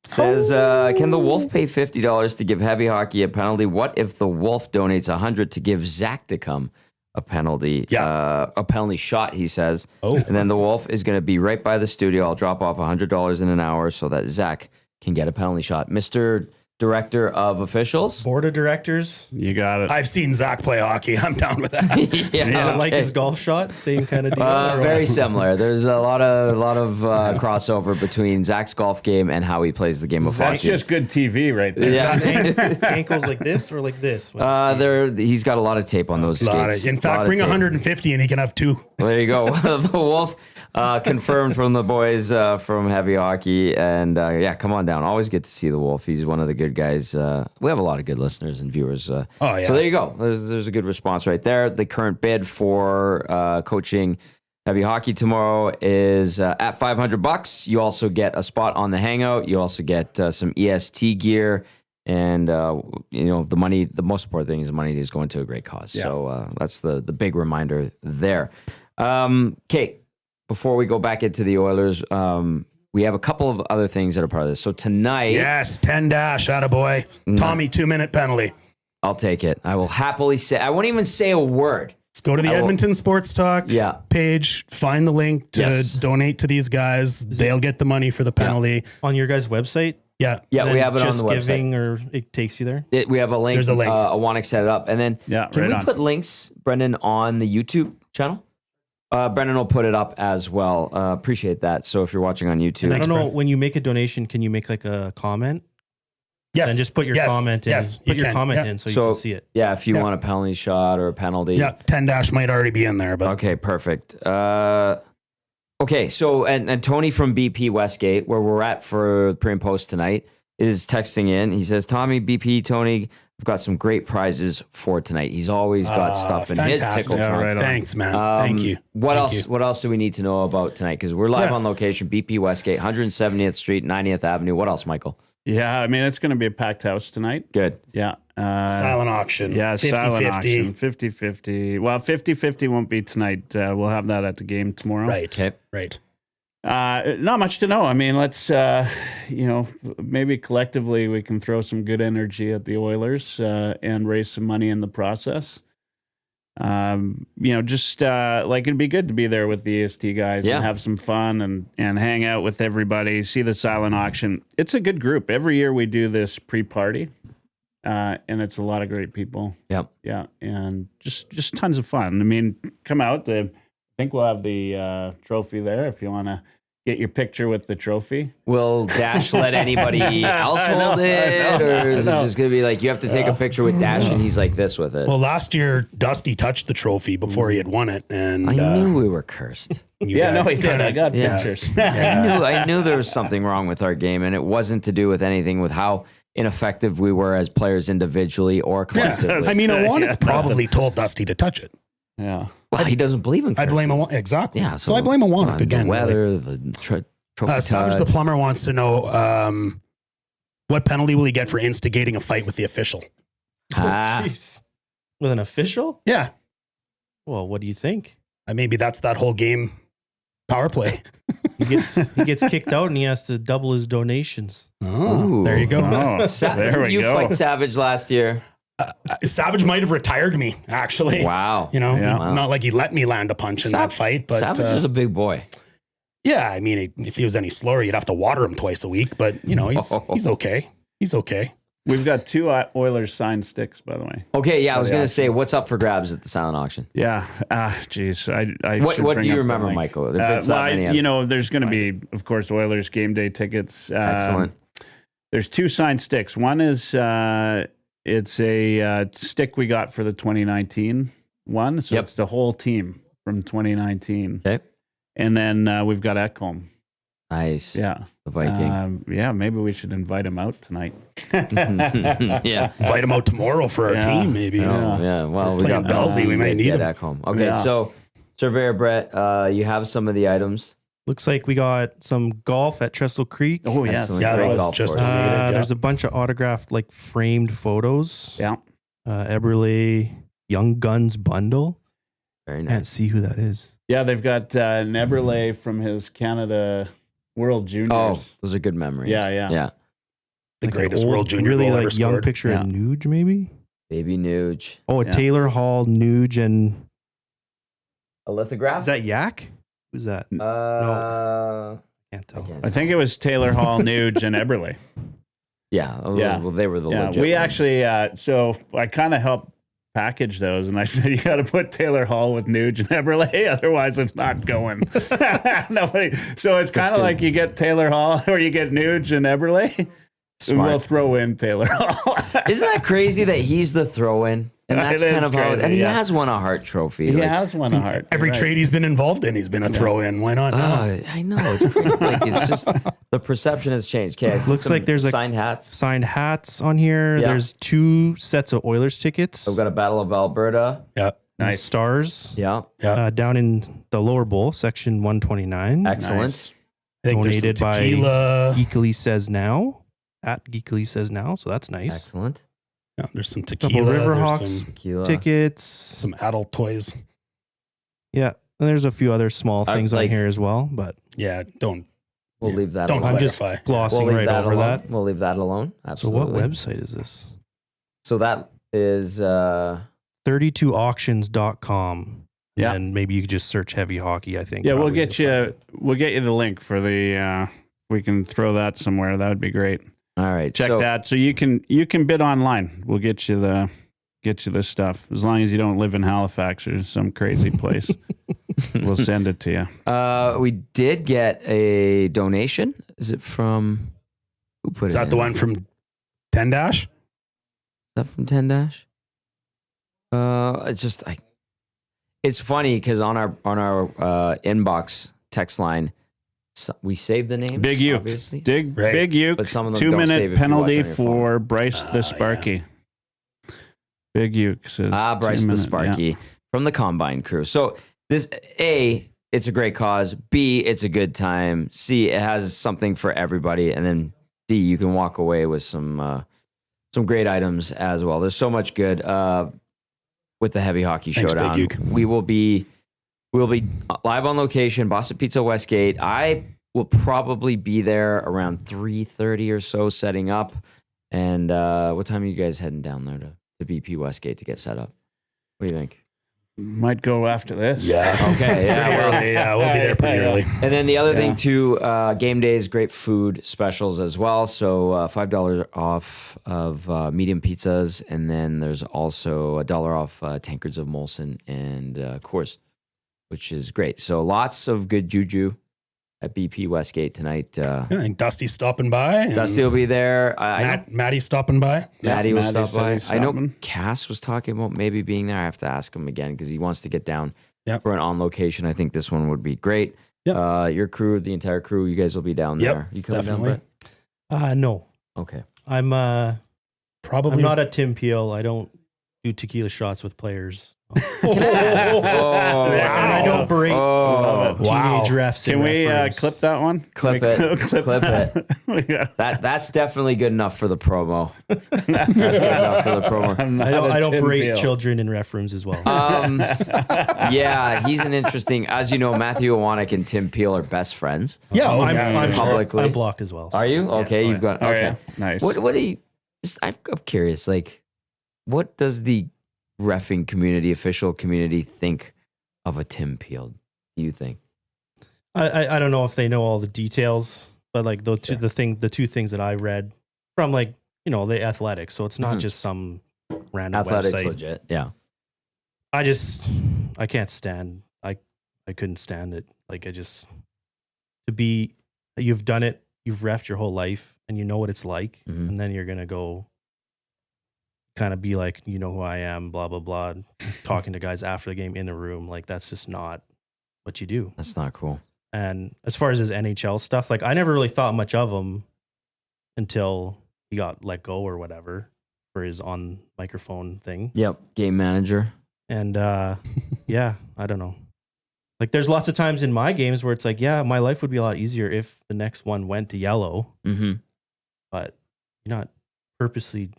Says, can the Wolf pay $50 to give heavy hockey a penalty? What if the Wolf donates $100 to give Zach to come a penalty? A penalty shot, he says. And then the Wolf is going to be right by the studio. I'll drop off $100 in an hour so that Zach can get a penalty shot. Mr. Director of Officials. Board of directors. You got it. I've seen Zach play hockey. I'm down with that. Is it like his golf shot? Same kind of deal? or Very what? similar. There's a lot of crossover between Zach's golf game and how he plays the game of That's hockey. just good TV right there. Yeah. Ankles like this or like this? He's got a lot of tape on those skates. In fact, bring 150 and he can have 2. There you go. The Wolf confirmed from the boys from Heavy Hockey. And come on down. Always good to see the Wolf. He's one of the good guys. We have a lot of good listeners and viewers. So there you go. There's a good response right there. The current bid for coaching Heavy Hockey tomorrow is at $500. You also get a spot on the Hangout. You also get some EST gear. And, the money, the most important thing is the money is going to a great cause. Yeah. So that's the big reminder there. Okay, before we go back into the Oilers, we have a couple of other things that are part of this. So tonight... Yes, 10 dash, attaboy. Tommy, 2-minute penalty. I'll take it. I will happily say... I won't even say a word. Let's go to the Edmonton Sports Talk page, find the link to donate to these guys. They'll get the money for the penalty. On your guys' website? Yeah. Yeah, we have it on the website. Just giving or it takes you there? We have a link. There's a link. Awanik set it up. And then can we put links, Brendan, on the YouTube channel? Brendan will put it up as well. Appreciate that. So if you're watching on YouTube. I don't know, when you make a donation, can you make like a comment? Yes. And just put your comment in. Yes, Put you your can. comment in so you can see it. Yeah, if you want a penalty shot or a penalty. Yeah, 10 dash might already be in there. But Okay, perfect. Okay, so and Tony from BP Westgate, where we're at for pre and post tonight, is texting in. He says, Tommy, BP, Tony, we've got some great prizes for tonight. He's always got stuff in his tickle trunk. Right on. Thanks, man. Thank you. What else do we need to know about tonight? Because we're live on location, BP Westgate, 170th Street, 90th Avenue. What else, Michael? Yeah, I mean, it's going to be a packed house tonight. Good. Yeah. Silent auction. Yeah, 50-50. silent auction. 50-50. Well, 50-50 won't be tonight. We'll have that at the game tomorrow. Right. Okay. Right. Not much to know. I mean, let's, maybe collectively we can throw some good energy at the Oilers and raise some money in the process. It'd be good to be there with the EST guys and have some fun and hang out with everybody, see the silent auction. It's a good group. Every year we do this pre-party, and it's a lot of great people. Yep. Yeah, and just tons of fun. I mean, come out. I think we'll have the trophy there if you want to get your picture with the trophy. Will Dash let anybody else hold it? Or is it just going to be like you have to take a picture with Dash and he's like this with it? Well, last year, Dusty touched the trophy before he had won it. And I knew we were cursed. He did. I got pictures. I knew there was something wrong with our game, and it wasn't to do with anything with how ineffective we were as players individually or collectively. I mean, Awanik probably told Dusty to touch it. Yeah. Well, he doesn't believe in curses. I blame Awanik. Exactly. Yeah, so I blame Awanik again. The weather, really. the trophy Savage the Plumber wants to know what penalty will he get for instigating a fight with the official? Jeez. With an official? Yeah. Well, what do you think? Maybe that's that whole game power play. He gets kicked out and he has to double his donations. Oh, there you go. There we you go. fight Savage last year. Savage might have retired me, actually. Wow. Not like he let me land a punch in that fight, but Savage is a big boy. Yeah, I mean, if he was any slower, you'd have to water him twice a week. But he's okay. He's okay. We've got 2 Oilers signed sticks, by the way. Okay, yeah, I was going to say, what's up for grabs at the silent auction? Yeah. Geez. What do you remember, Michael? If it's that many, there's going to be, of course, Oilers game day tickets. Excellent. There's 2 signed sticks. One is it's a stick we got for the 2019 one. So it's the whole team from 2019. Okay. And then we've got Ekholm. Nice. Yeah. The Viking. Maybe we should invite him out tonight. Yeah. Invite him out tomorrow for our team, maybe. Yeah. Well, we got Belsey. We might need him at home. Okay, so Surveyor Brett, you have some of the items. Looks like we got some golf at Trestle Creek. Oh, yes. Excellent. Yeah, Great that was golf just course. There's a bunch of autographed, like framed photos. Yeah. Eberle Young Guns bundle. Very Can't nice. see who that is. Yeah, they've got Neberle from his Canada World Juniors. Oh, those are good memories. Yeah. the Like greatest an old, World Junior really goal ever like young scored. picture of Nuge, maybe. Baby Nuge. Oh, Taylor Hall, Nuge, and A lithograph? is that Yak? Who's that? Can't tell. I think it was Taylor Hall, Nuge, and Eberle. Yeah. Yeah. Well, they were the Yeah, legit we ones. actually, so I kind of helped package those, and I said, you got to put Taylor Hall with Nuge and Eberle, otherwise it's not going. Nobody. So it's kind of good. like you get Taylor Hall or you get Nuge and Eberle. Smart. We'll throw in Taylor Hall. Isn't that crazy that he's the throw-in? And that's It kind is of how crazy, and he yeah. has won a Hart Trophy. He like, has won a heart. Every Right. trade he's been involved in, he's been a throw in. Why not? I know. It's crazy. Like, it's just the perception has changed. Okay, I see Looks some like there's a- signed hats. Signed hats on here. Yeah. There's 2 sets of Oilers tickets. So we've got a Battle of Alberta. Yeah. and Nice. stars. Yeah. Down in the lower bowl, section 129. Excellent. Nice. I think there's some Donated by tequila. Geekly Says Now. At Geekly Says Now. So that's nice. Excellent. Yeah, there's some Couple tequila. Riverhawks There's some, Tequila. tickets. some adult toys. Yeah. And there's a few other small things on like- here as well, but Yeah, don't We'll leave that don't alone. I'm just clarify. glossing We'll leave right that over alone. that. We'll leave that alone. So Absolutely. what website is this? So that is 32auctions.com. Yeah. And maybe you could just search heavy hockey, I think. Yeah, we'll probably get to find you. We'll get you the link for the. We can throw that somewhere. That would be great. all right. Check so, that. So you can bid online. We'll get you the stuff as long as you don't live in Halifax or some crazy place. We'll send it to you. We did get a donation. Is it from who put Is it that in? the one from 10 Dash? Is that from 10 Dash? It's just it's funny because on our inbox text line, we saved the name. Big U. obviously. Right. Big U. But some of them don't 2 save minute if you penalty watch on your for Bryce the Sparky. Big U says Bryce 2 the minute, Sparky yeah. from the Combine crew. So this it's a great cause. B, it's a good time. C, it has something for everybody. And then D, you can walk away with some great items as well. There's so much good with the Heavy Hockey Thanks, Showdown. Big Uke. We'll be live on location, Boston Pizza Westgate. I will probably be there around 3:30 or so, setting up. And what time are you guys heading down there to BP Westgate to get set up? What do you think? Might go after this. Yeah. Okay, yeah. Pretty well, early. Yeah, we'll be there pretty early. and then the other Yeah. thing too, game days, great food specials as well. So $5 off of medium pizzas, and then there's also $1 off tankards of Molson and Coors, which is great. So lots of good juju at BP Westgate tonight. Yeah, I think Dusty's stopping by. and Dusty will be there. I know Maddie's stopping by. Maddie will Maddie stop said by. he's I know stopping. Cass was talking about maybe being there. I have to ask him again because he wants to get down Yep. for an on location. I think this one would be great. Yep. Your crew, the entire crew, you guys will be down Yep, there. You coming definitely. down, Brett? No. Okay. I'm Probably not a Tim Peel. I don't do tequila shots with players. Oh, And I don't berate Love it. teenage refs. Can and we referees. clip that one? Clip Can we it. Clip that? Yeah. That's definitely good enough for the promo. That's good enough for the promo. I'm not I a don't Tim berate Peel. children in ref rooms as well. Yeah, he's an interesting. As you know, Matthew Iwanek and Tim Peel are best friends. Yeah, I'm Publicly. I'm blocked as well. so. Are you okay? You've got Oh, okay. yeah. Nice. What do you? I'm curious. Like, what does the reffing community, official community, think of a Tim Peel? Do you think? I don't know if they know all the details, but like the two things that I read from like, the Athletics. So it's not just some random Athletics website. legit. Yeah. I can't stand, I couldn't stand it. Like you've done it, you've reffed your whole life and you know what it's like. Mhm. And then you're going to go kind of be like, you know who I am, blah, blah, blah. Talking to guys after the game in the room. Like that's just not what you do. That's not cool. And as far as his NHL stuff, like I never really thought much of him until he got let go or whatever for his on microphone thing. Yep. Game manager. And yeah, I don't know. Like there's lots of times in my games where it's like, yeah, my life would be a lot easier if the next one went to yellow, Mm-hmm. but you're not purposely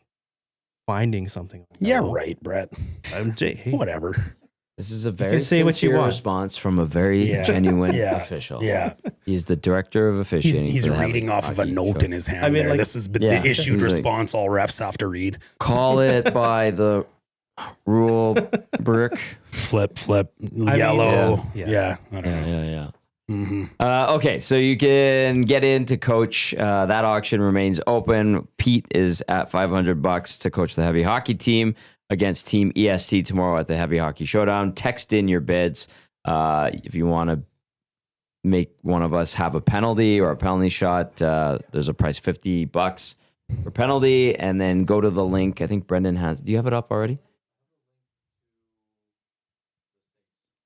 finding something. Like Yeah, yellow. right, Brett. Hey, Whatever. This is a very can say what you sincere want. response from a very genuine official. Yeah. He's the director of officiating. He's for the reading Heavy off of a Hockey note Show. in his hand. I mean, there. like- This has been Yeah. the issued He's like- response all refs have to read. Call it by the rule brick. Flip, mean, yellow. yeah. I don't know. Yeah. Mm-hmm. Okay, so you can get in to coach. That auction remains open. Pete is at $500 to coach the heavy hockey team against Team EST tomorrow at the Heavy Hockey Showdown. Text in your bids if you want to make one of us have a penalty or a penalty shot. There's a price $50 for penalty, and then go to the link. I think Brendan has. Do you have it up already?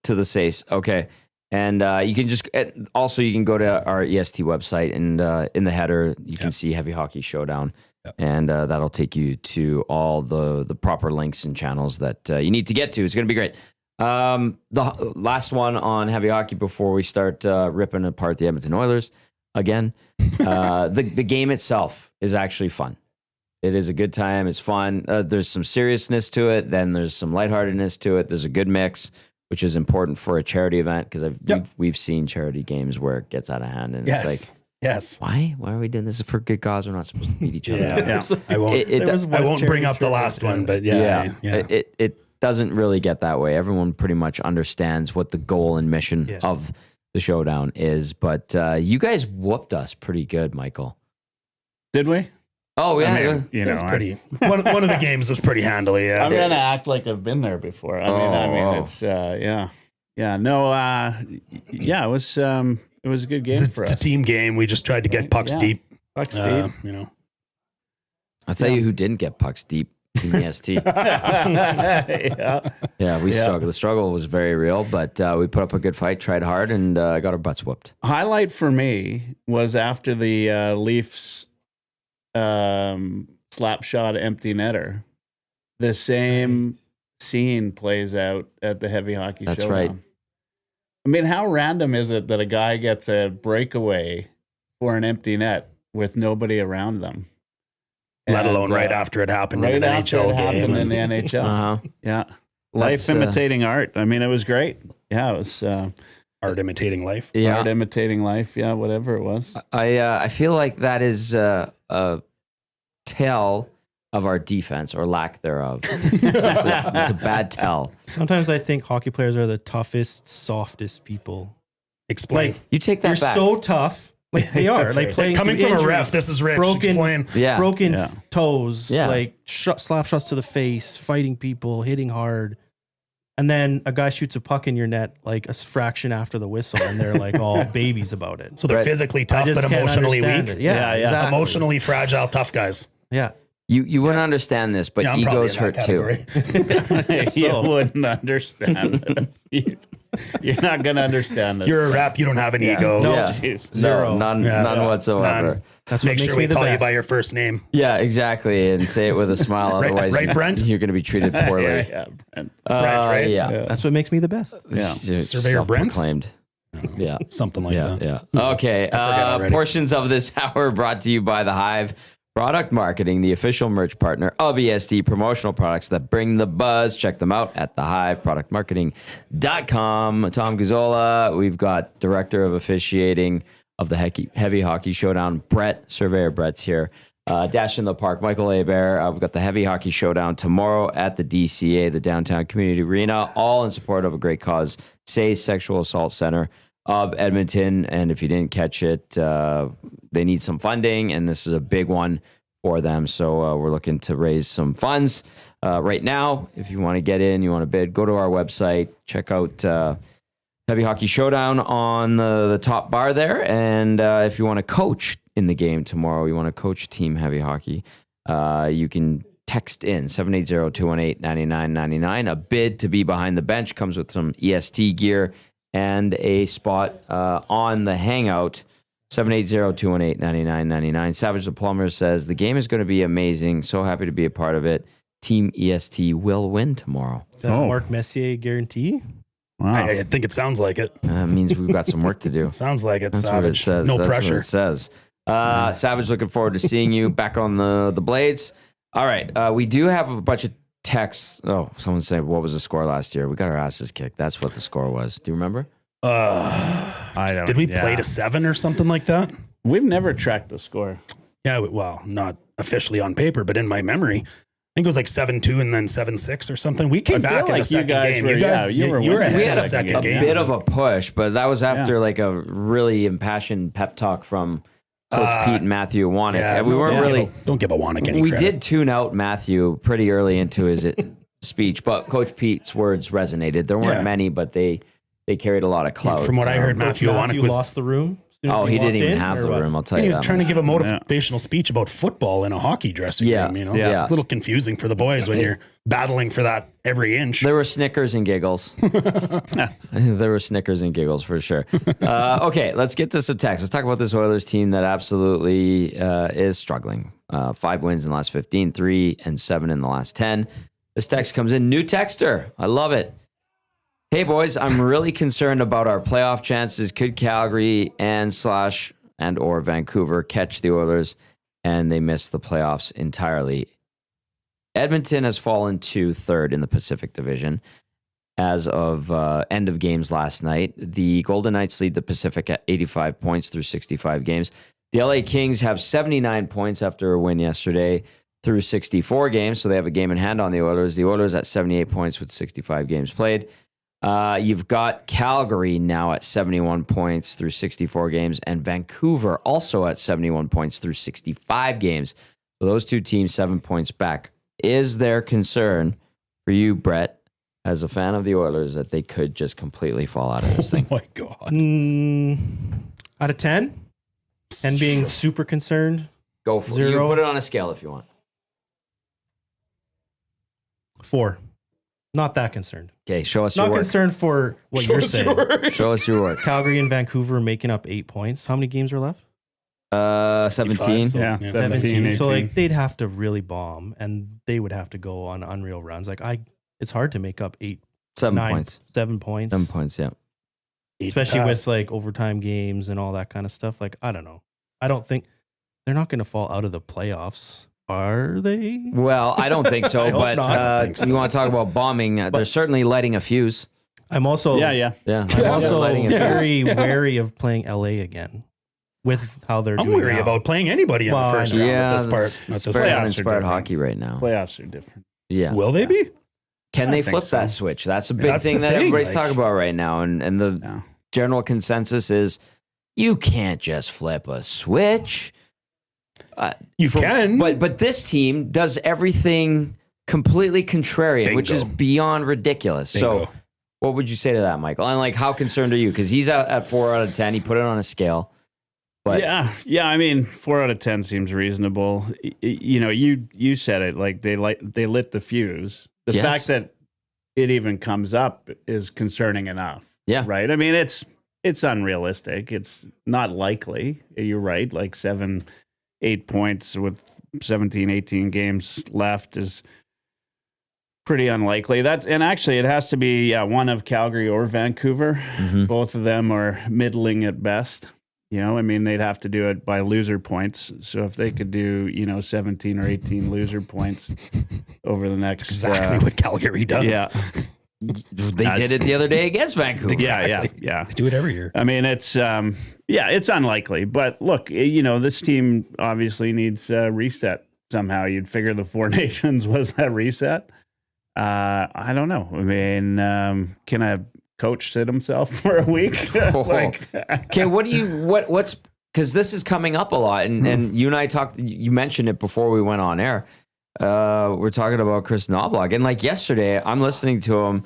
To the SACE. Okay. And you can just also you can go to our EST website, and in the header you can see Heavy Hockey Showdown, and that'll take you to all the proper links and channels that you need to get to. It's going to be great. The last one on heavy hockey before we start ripping apart the Edmonton Oilers again. The game itself is actually fun. It is a good time. It's fun. There's some seriousness to it. Then there's some lightheartedness to it. There's a good mix, which is important for a charity event because we've seen charity games where it gets out of hand, and it's like, why are we doing this? Is it for a good cause? We're not supposed to beat each other. I won't bring up the last one, but it doesn't really get that way. Everyone pretty much understands what the goal and mission of the showdown is. But you guys whooped us pretty good, Michael. Did we? Oh yeah, I mean, You it know, was pretty. One of the games was pretty handily. Yeah. I'm gonna act like I've been there before. I mean, it's yeah. No, it was a good game for us. It's a team game. We just tried to get pucks deep. Pucks deep. I'll tell you who didn't get pucks deep in EST. We struggled. The struggle was very real, but we put up a good fight, tried hard, and got our butts whooped. Highlight for me was after the Leafs slap shot empty netter. The same scene plays out at the Heavy Hockey Showdown. That's right. I mean, how random is it that a guy gets a breakaway for an empty net with nobody around them? Let alone right after it happened in an NHL game. In the NHL. Yeah. Life imitating art. I mean, it was great. Yeah, it was art imitating life. Yeah. Art imitating life. Yeah, whatever it was. I feel like that is a tell of our defense or lack thereof. It's a bad tell. Sometimes I think hockey players are the toughest, softest people. Explain. Like, You take that you're back. so tough. Like they are. Like playing Coming through from a injuries, ref, this is Rich. broken- Explain. broken toes, Yeah. like slap shots to the face, fighting people, hitting hard. And then a guy shoots a puck in your net like a fraction after the whistle, and they're like all babies about it. So they're Brett, physically I tough, just but can't emotionally understand weak. it. Yeah, exactly. Emotionally fragile, tough guys. Yeah. You wouldn't understand this, but Yeah, I'm probably egos in that hurt too. category. You wouldn't understand it. You're not going to understand it. You're a ref. You don't have an ego. No. Yeah. Jeez. Zero. None whatsoever. None. That's what Make makes sure me we the call you best. by your first name. Yeah, exactly. And say it with a smile. Otherwise, right, Brent? you're going to be treated poorly. Yeah, Brent. Brent, right? Yeah. That's what makes me the best. Yeah. Surveyor Brent? Self-proclaimed. Yeah. Something like that. Yeah. Okay. already. Portions of this hour brought to you by The Hive. Product Marketing, the official merch partner of EST, promotional products that bring the buzz. Check them out at thehiveproductmarketing.com. Tom Gazzola, we've got Director of Officiating of the Heavy Hockey Showdown, Brett, Surveyor Brett's here. Dash in the Park, Michael Hebert. We've got the Heavy Hockey Showdown tomorrow at the DCA, the Downtown Community Arena, all in support of a great cause, SACE Sexual Assault Center. of Edmonton. And if you didn't catch it, they need some funding, and this is a big one for them. So we're looking to raise some funds right now. If you want to get in, you want to bid, go to our website, check out Heavy Hockey Showdown on the top bar there. And if you want to coach in the game tomorrow, you want to coach Team Heavy Hockey, you can text in 780-218-9999. A bid to be behind the bench comes with some EST gear and a spot on the Hangout. 780-218-9999. Savage the Plumber says, the game is going to be amazing. So happy to be a part of it. Team EST will win tomorrow. Mark Messier guarantee? Wow. I think it sounds like it. That means we've got some work to do. Sounds like it, That's Savage. what it says. No That's pressure. what it says. Savage, looking forward to seeing you back on the Blades. All right. We do have a bunch of texts. Oh, someone said, what was the score last year? We got our asses kicked. That's what the score was. Do you remember? I don't. Did we play to 7 or something like that? We've never tracked the score. Yeah, well, not officially on paper, but in my memory, I think it was like 7-2 and then 7-6 or something. We came back in the second game. You guys, you were ahead We in had the second a game. bit of a push, but that was after like a really impassioned pep talk from Coach Pete and Matthew Wannick. Yeah, We weren't really. Don't give a Wannick any We credit. did tune out Matthew pretty early into his speech, but Coach Pete's words resonated. There weren't many, but they carried a lot of clout. From what I heard, Matthew Wannick was lost the room. Oh, he didn't even have the room. I'll tell you. He was that trying to much. give a motivational speech about football in a hockey dressing room. You know, Yeah. it's a little confusing for the boys when you're battling for that every inch. There were snickers and giggles. There were snickers and giggles for sure. Okay, let's get to some text. Let's talk about this Oilers team that absolutely is struggling. 5 wins in the last 15, 3 and 7 in the last 10. This text comes in. New texter. I love it. Hey boys, I'm really concerned about our playoff chances. Could Calgary or Vancouver catch the Oilers and they miss the playoffs entirely? Edmonton has fallen to third in the Pacific Division as of end of games last night. The Golden Knights lead the Pacific at 85 points through 65 games. The LA Kings have 79 points after a win yesterday through 64 games, so they have a game in hand on the Oilers. The Oilers at 78 points with 65 games played. You've got Calgary now at 71 points through 64 games, and Vancouver also at 71 points through 65 games. So those two teams 7 points back. Is there concern for you, Brett, as a fan of the Oilers, that they could just completely fall out of this thing? Oh my God. Out of 10? And being super concerned? Go for it. 0. You can put it on a scale if you want. 4. Not that concerned. Okay, show us your Not work. concerned for what you're saying. Show us your work. Calgary and Vancouver making up 8 points. How many games are left? 17. so, Yeah, 17, 18. So like they'd have to really bomb, and they would have to go on unreal runs. Like it's hard to make up 7 9, points. 7 points. 7 points, yeah. Especially with like overtime games and all that kind of stuff. Like I don't know. I don't think they're not going to fall out of the playoffs. Are they? Well, I don't think so, I hope but not. I don't think so. you want to talk about bombing. They're certainly lighting a fuse. I'm also Yeah. I'm also lighting a fuse. very wary of playing LA again with how they're I'm doing worried now. about playing anybody in the first round at this part. At It's this very point. uninspired hockey right now. Playoffs are different. Yeah. Will they be? Can I they think flip so. that switch? That's a big That's thing the that thing, everybody's like- talking about right now. And the No. general consensus is you can't just flip a switch. You can. But this team does everything completely contrarian, which is Bingo. beyond ridiculous. So Bingo. what would you say to that, Michael? And like, how concerned are you? Because he's at 4 out of 10. He put it on a scale. But Yeah. I mean, 4 out of 10 seems reasonable. You know, you said it. Like they lit the fuse. The Yes. fact that it even comes up is concerning enough. Yeah. Right. I mean, it's unrealistic. It's not likely. You're right. Like 7-8 points with 17, 18 games left is pretty unlikely. And actually it has to be one of Calgary or Vancouver. Mhm. Both of them are middling at best. You know, I mean, they'd have to do it by loser points. So if they could do, 17 or 18 loser points over the next exactly what Calgary does. Yeah. they did it the other day against Vancouver. Yeah. They do it every year. I mean, it's it's unlikely. But look, this team obviously needs a reset somehow. You'd figure the Four Nations was that reset. I don't know. I mean, can a coach sit himself for a week? Okay, what's because this is coming up a lot, and you and I talked. You mentioned it before we went on air. We're talking about Chris Knobloch, and like yesterday, I'm listening to him,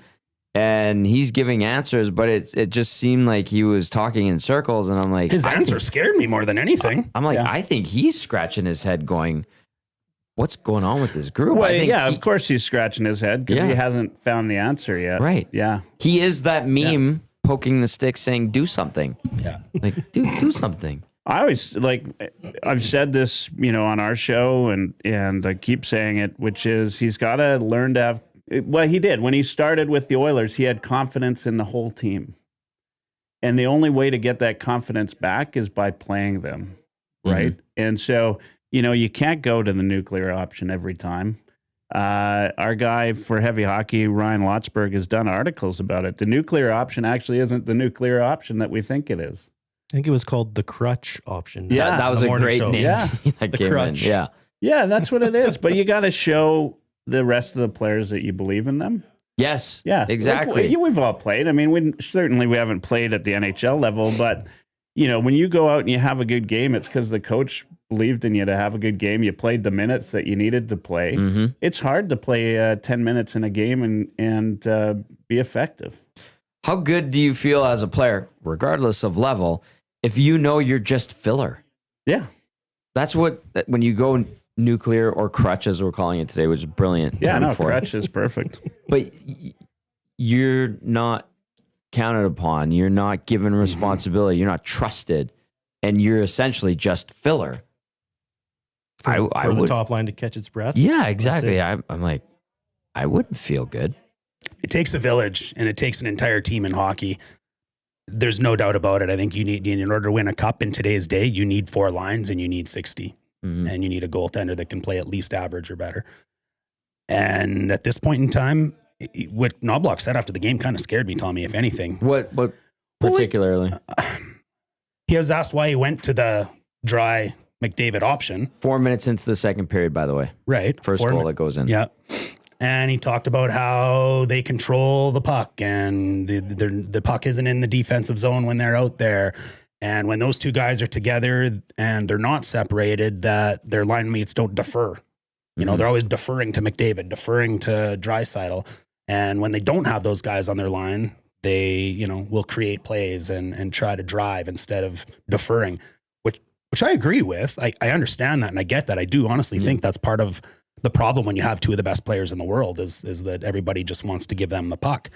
and he's giving answers, but it just seemed like he was talking in circles, and I'm like, his answer scared me more than anything. I'm like, I think he's scratching his head, going, "What's going on with this group?" Well, I think of course he's scratching his head because he hasn't found the answer yet. Right. Yeah. He is that meme poking the stick, saying, "Do something." Yeah. Like, do something. I always I've said this, on our show and I keep saying it, which is he's got to learn to have, well, he did. When he started with the Oilers, he had confidence in the whole team. And the only way to get that confidence back is by playing them. Right. Mm-hmm. And so, you can't go to the nuclear option every time. Our guy for Heavy Hockey, Ryan Lotsberg, has done articles about it. The nuclear option actually isn't the nuclear option that we think it is. I think it was called the crutch option. Yeah, that was a great name. Yeah, that the came crutch. in. Yeah, that's what it is. But you got to show the rest of the players that you believe in them. Yes. Yeah, Exactly. We've all played. I mean, we haven't played at the NHL level, but when you go out and you have a good game, it's because the coach believed in you to have a good game. You played the minutes that you needed to play. Mm-hmm. It's hard to play 10 minutes in a game and be effective. How good do you feel as a player, regardless of level, if you're just filler? Yeah. That's when you go nuclear or crutch, as we're calling it today, which is brilliant. Yeah, no, crutch is perfect. But you're not counted upon. You're not given responsibility. You're not trusted. And you're essentially just filler. For the top line to catch its breath. Yeah, exactly. I'm like, I wouldn't feel good. It takes a village, and it takes an entire team in hockey. There's no doubt about it. I think in order to win a cup in today's day, you need 4 lines and you need 60. Mm-hmm. And you need a goaltender that can play at least average or better. And at this point in time, what Knobloch said after the game kind of scared me, Tommy, if anything. What particularly? He was asked why he went to the dry McDavid option. 4 minutes into the second period, by the way. Right. First goal that goes in. Yeah. And he talked about how they control the puck, and the puck isn't in the defensive zone when they're out there. And when those two guys are together and they're not separated, that their line mates don't defer. They're always deferring to McDavid, deferring to Draisaitl. And when they don't have those guys on their line, they, will create plays and try to drive instead of deferring, which I agree with. I understand that and I get that. I do honestly think that's part of the problem when you have 2 of the best players in the world is that everybody just wants to give them the puck.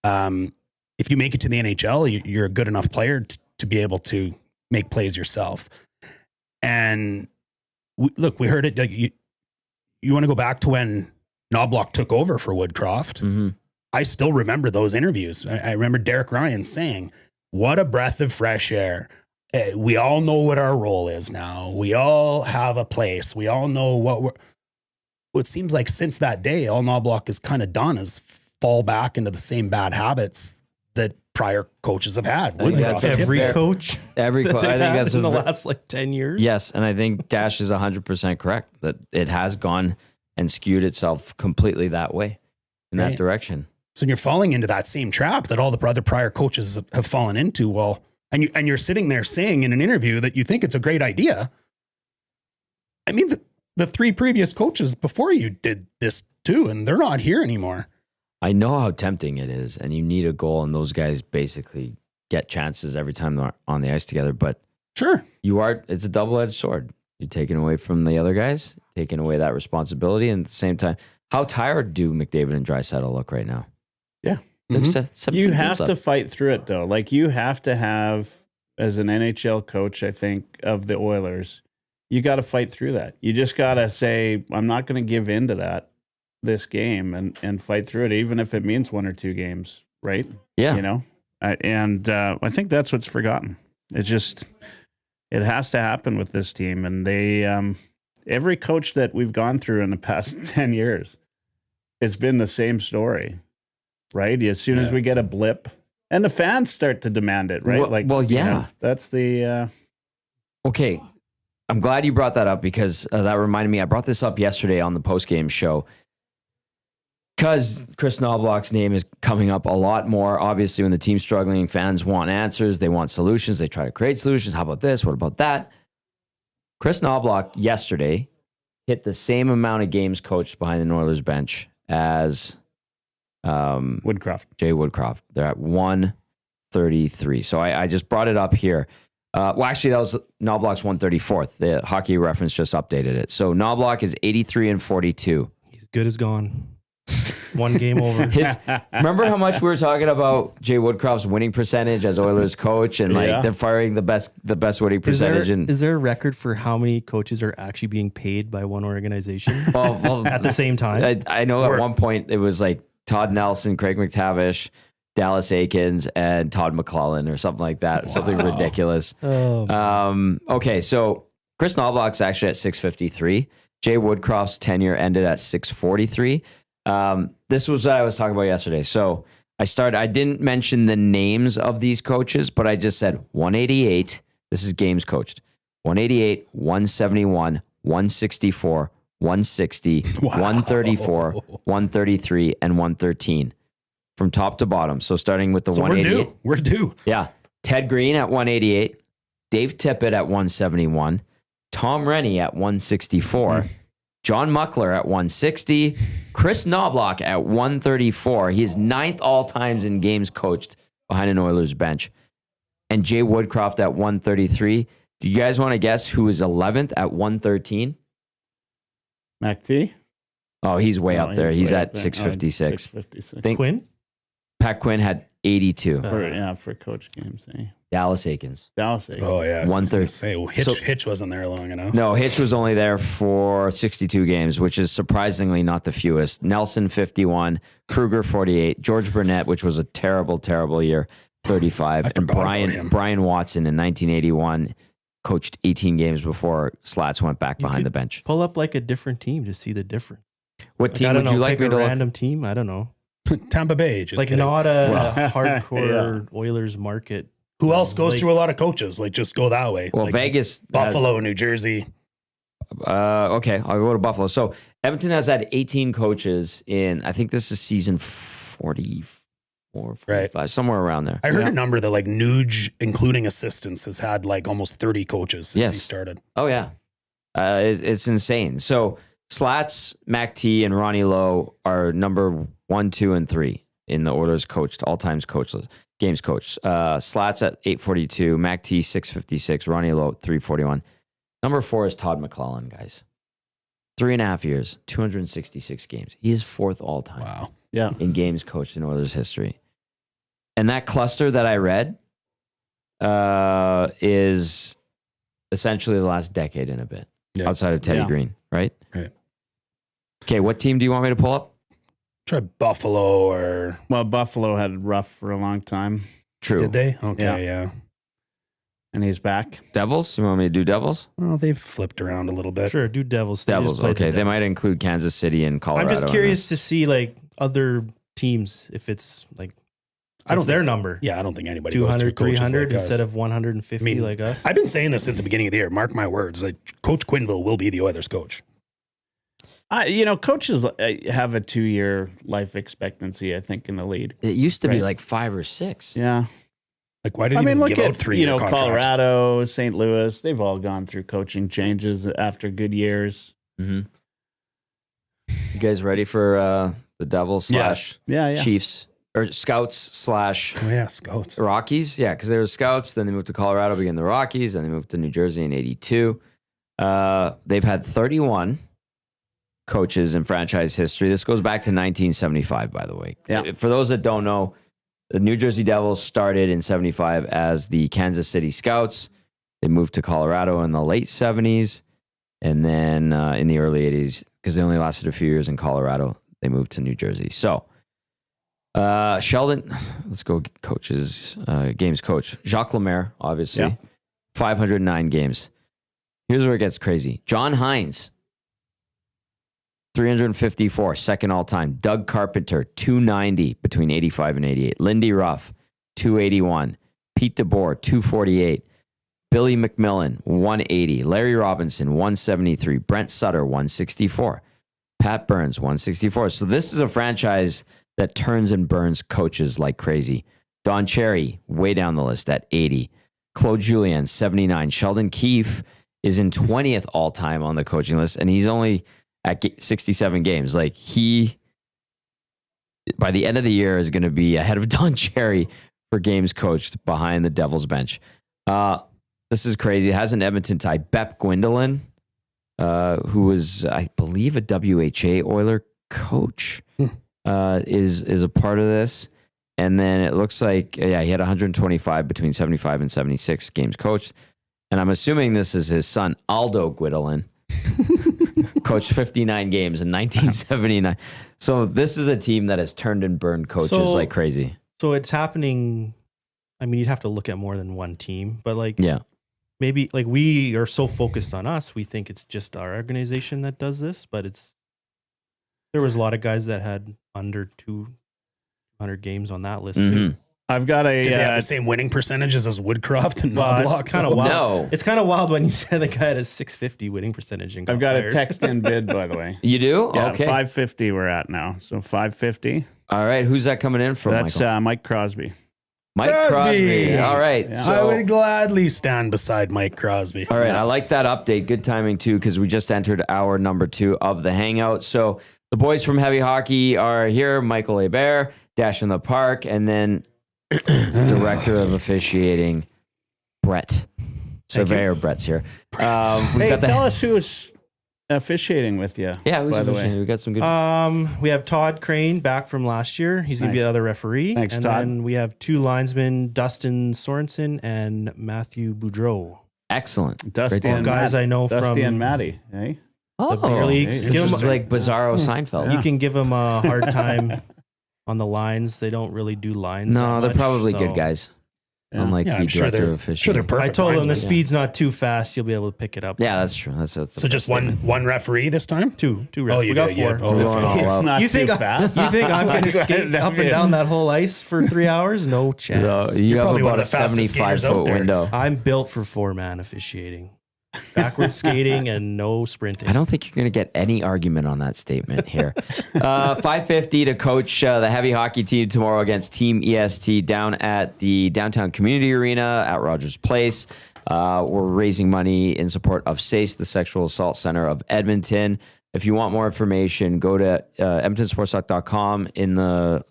If you make it to the NHL, you're a good enough player to be able to make plays yourself. And we heard it. Like you want to go back to when Knobloch took over for Woodcroft. Mm-hmm. I still remember those interviews. I remember Derek Ryan saying, "What a breath of fresh air. We all know what our role is now. We all have a place. We all know what we're." It seems like since that day, all Knobloch has kind of done is fall back into the same bad habits that prior coaches have had. Every coach. I think that's in the last 10 years. Yes, and I think Dash is 100% correct that it has gone and skewed itself completely that way, in that direction. So you're falling into that same trap that all the other prior coaches have fallen into. Well, and you're sitting there saying in an interview that you think it's a great idea. I mean, the 3 previous coaches before you did this too, and they're not here anymore. I know how tempting it is, and you need a goal, and those guys basically get chances every time they're on the ice together. But sure, it's a double-edged sword. You're taking away from the other guys, taking away that responsibility, and at the same time, how tired do McDavid and Draisaitl look right now? Yeah. Mm-hmm. You have to fight through it, though. Like, you have to have, as an NHL coach, I think, of the Oilers, you got to fight through that. You just got to say, I'm not going to give in to this game and fight through it, even if it means 1 or 2 games, right? Yeah. I think that's what's forgotten. It has to happen with this team. And they, every coach that we've gone through in the past 10 years, it's been the same story, right? As soon as we get a blip, and the fans start to demand it, right? That's the... Okay. I'm glad you brought that up because that reminded me. I brought this up yesterday on the postgame show. Because Chris Knobloch's name is coming up a lot more. Obviously, when the team's struggling, fans want answers. They want solutions. They try to create solutions. How about this? What about that? Chris Knobloch yesterday hit the same amount of games coached behind the Oilers bench as Woodcroft. Jay Woodcroft. They're at 133. So I just brought it up here. Well, actually, that was Knobloch's 134th. The Hockey Reference just updated it. So Knobloch is 83-42. He's good as gone. One game over. Remember how much we were talking about Jay Woodcroft's winning percentage as Oilers coach, and like they're firing the best winning percentage. Is there a record for how many coaches are actually being paid by one organization well, at the same time? I know at one point it was like Todd Nelson, Craig McTavish, Dallas Aikens, and Todd McClellan or something like that. Wow. Something ridiculous. Okay, so Chris Knobloch's actually at 653. Jay Woodcroft's tenure ended at 643. This was what I was talking about yesterday. So I didn't mention the names of these coaches, but I just said 188. This is games coached. 188, 171, 164, 160, 134, 133, and 113 from top to bottom. So starting with the 188. We're due. Yeah. Ted Green at 188, Dave Tippett at 171, Tom Rennie at 164, John Muckler at 160, Chris Knobloch at 134. He is ninth all times in games coached behind an Oilers bench. And Jay Woodcroft at 133. Do you guys want to guess who is 11th at 113? Mac T? Oh, he's way up there. He's at 656. 656. Quinn? Pat Quinn had 82. For coach games. Dallas Aikens. Oh, yeah. 130. Hitch wasn't there long enough. No, Hitch was only there for 62 games, which is surprisingly not the fewest. Nelson, 51. Kruger, 48. George Burnett, which was a terrible, terrible year, 35. And Brian Watson in 1981 coached 18 games before Slats went back behind the bench. Pull up like a different team to see the difference. What team would you like me to look? Random team? I don't know. Tampa Bay. Just like kidding. not a hardcore Oilers market. Who else goes through a lot of coaches? Like, just go that way. Well, like Vegas, Buffalo, New Jersey. Okay, I'll go to Buffalo. So Edmonton has had 18 coaches in, I think this is season 44, 45, somewhere around there. I heard a number that like Nuge, including assistants, has had like almost 30 coaches since he started. Oh, yeah. It's insane. So Slats, Mac T, and Ronnie Lowe are number 1, 2, and 3 in the Oilers coached, all-times coach list. Games coach. Slats at 842, Mac T 656, Ronnie Lowe 341. Number 4 is Todd McClellan, guys. 3.5 years, 266 games. He is 4th all time. Wow. Yeah. In games coached in Oilers history. And that cluster that I read is essentially the last decade and a bit outside of Teddy Green, right? Right. Okay, what team do you want me to pull up? Try Buffalo or... Well, Buffalo had it rough for a long time. True. Did they? Okay, yeah. And he's back. Devils? You want me to do Devils? Well, they've flipped around a little bit. Sure, do Devils. Devils, okay. They might include Kansas City and Colorado. I'm just curious to see like other teams, if it's like... I don't their number. Yeah, I don't think anybody 200, 300 like instead of 150 like us. I've been saying this since the beginning of the year. Mark my words. Like Coach Quinville will be the Oilers coach. Coaches have a 2-year life expectancy, I think, in the league. It used to be like 5 or 6. Yeah. Like, why did you give out 3-year contracts? Colorado, St. Louis, they've all gone through coaching changes after good years. Mm-hmm. You guys ready for the Devils / Chiefs? Or Scouts / Scouts. Rockies? Yeah, because they were Scouts. Then they moved to Colorado, began the Rockies. Then they moved to New Jersey in 82. They've had 31 coaches in franchise history. This goes back to 1975, by the way. Yeah. For those that don't know, the New Jersey Devils started in 75 as the Kansas City Scouts. They moved to Colorado in the late 70s. And then in the early 80s, because they only lasted a few years in Colorado, they moved to New Jersey. So, Sheldon, let's go coaches, games coach. Jacques Lemaire, obviously, 509 games. Here's where it gets crazy. John Hines, 354, second all time. Doug Carpenter, 290 between 85 and 88. Lindy Ruff, 281. Pete DeBoer, 248. Billy McMillan, 180. Larry Robinson, 173. Brent Sutter, 164. Pat Burns, 164. So this is a franchise that turns and burns coaches like crazy. Don Cherry, way down the list at 80. Claude Julien, 79. Sheldon Keefe is in 20th all time on the coaching list, and he's only at 67 games. Like, he, by the end of the year, is going to be ahead of Don Cherry for games coached behind the Devils bench. This is crazy. It has an Edmonton tie. Bep Gwendolyn, who was, I believe, a WHA Oiler coach, is a part of this. And then it looks like, he had 125 between 75 and 76 games coached. And I'm assuming this is his son, Aldo Gwendolyn, coached 59 games in 1979. So this is a team that has turned and burned coaches like crazy. So it's happening. I mean, you'd have to look at more than one team, but maybe like we are so focused on us, we think it's just our organization that does this, but there was a lot of guys that had under 200 games on that list too. I've got Did they have the same winning percentages as Woodcroft and Knobloch? It's kind of wild. No. It's kind of wild when you said the guy had a 650 winning percentage. I've got a text-in bid, by the way. You do? Yeah, Okay. 550 we're at now. So 550. All right. Who's that coming in from? That's Mike Crosby. Mike Crosby. All right. Yeah. So, I would gladly stand beside Mike Crosby. all right. I like that update. Good timing, too, because we just entered hour number 2 of the Hangout. So the boys from Heavy Hockey are here. Michael Hebert, Dash in the Park, and then Director of Officiating, Brett. Surveyor Brett's here. Hey, tell us who's officiating with you. Yeah, who's by the officiating? way. We got some good. We have Todd Crane back from last year. He's going to be the other referee. Thanks, and Todd. then we have 2 linesmen, Dustin Sorensen and Matthew Boudreau. Excellent. Dusty Great and guys Matt- I know Dusty from and Maddie, eh? the bigger leagues. This Give is him- like Bizarro Seinfeld. You can give them a hard time on the lines. They don't really do lines. No, that they're much, probably so- good guys. Yeah. Unlike Yeah, the I'm sure Director they're of sure Officiating. they're I perfect. told them the linesmen. speed's not too fast. You'll be able to pick it up. Yeah, that's true. That's So just one referee this time? Two refs. Oh, you we got did, yeah. 4. Oh, We're going all It's out. not You think too fast. you think I'm going to skate I up and mean- down that whole ice for 3 hours? No chance. No, you have probably one about of a the fastest 75 skaters out foot there. window. I'm built for 4-man officiating. Backward skating and no sprinting. I don't think you're going to get any argument on that statement here. 550 to coach the heavy hockey team tomorrow against Team EST down at the Downtown Community Arena at Rogers Place. We're raising money in support of SACE, the Sexual Assault Center of Edmonton. If you want more information, go to edmontonsportstalk.com. In the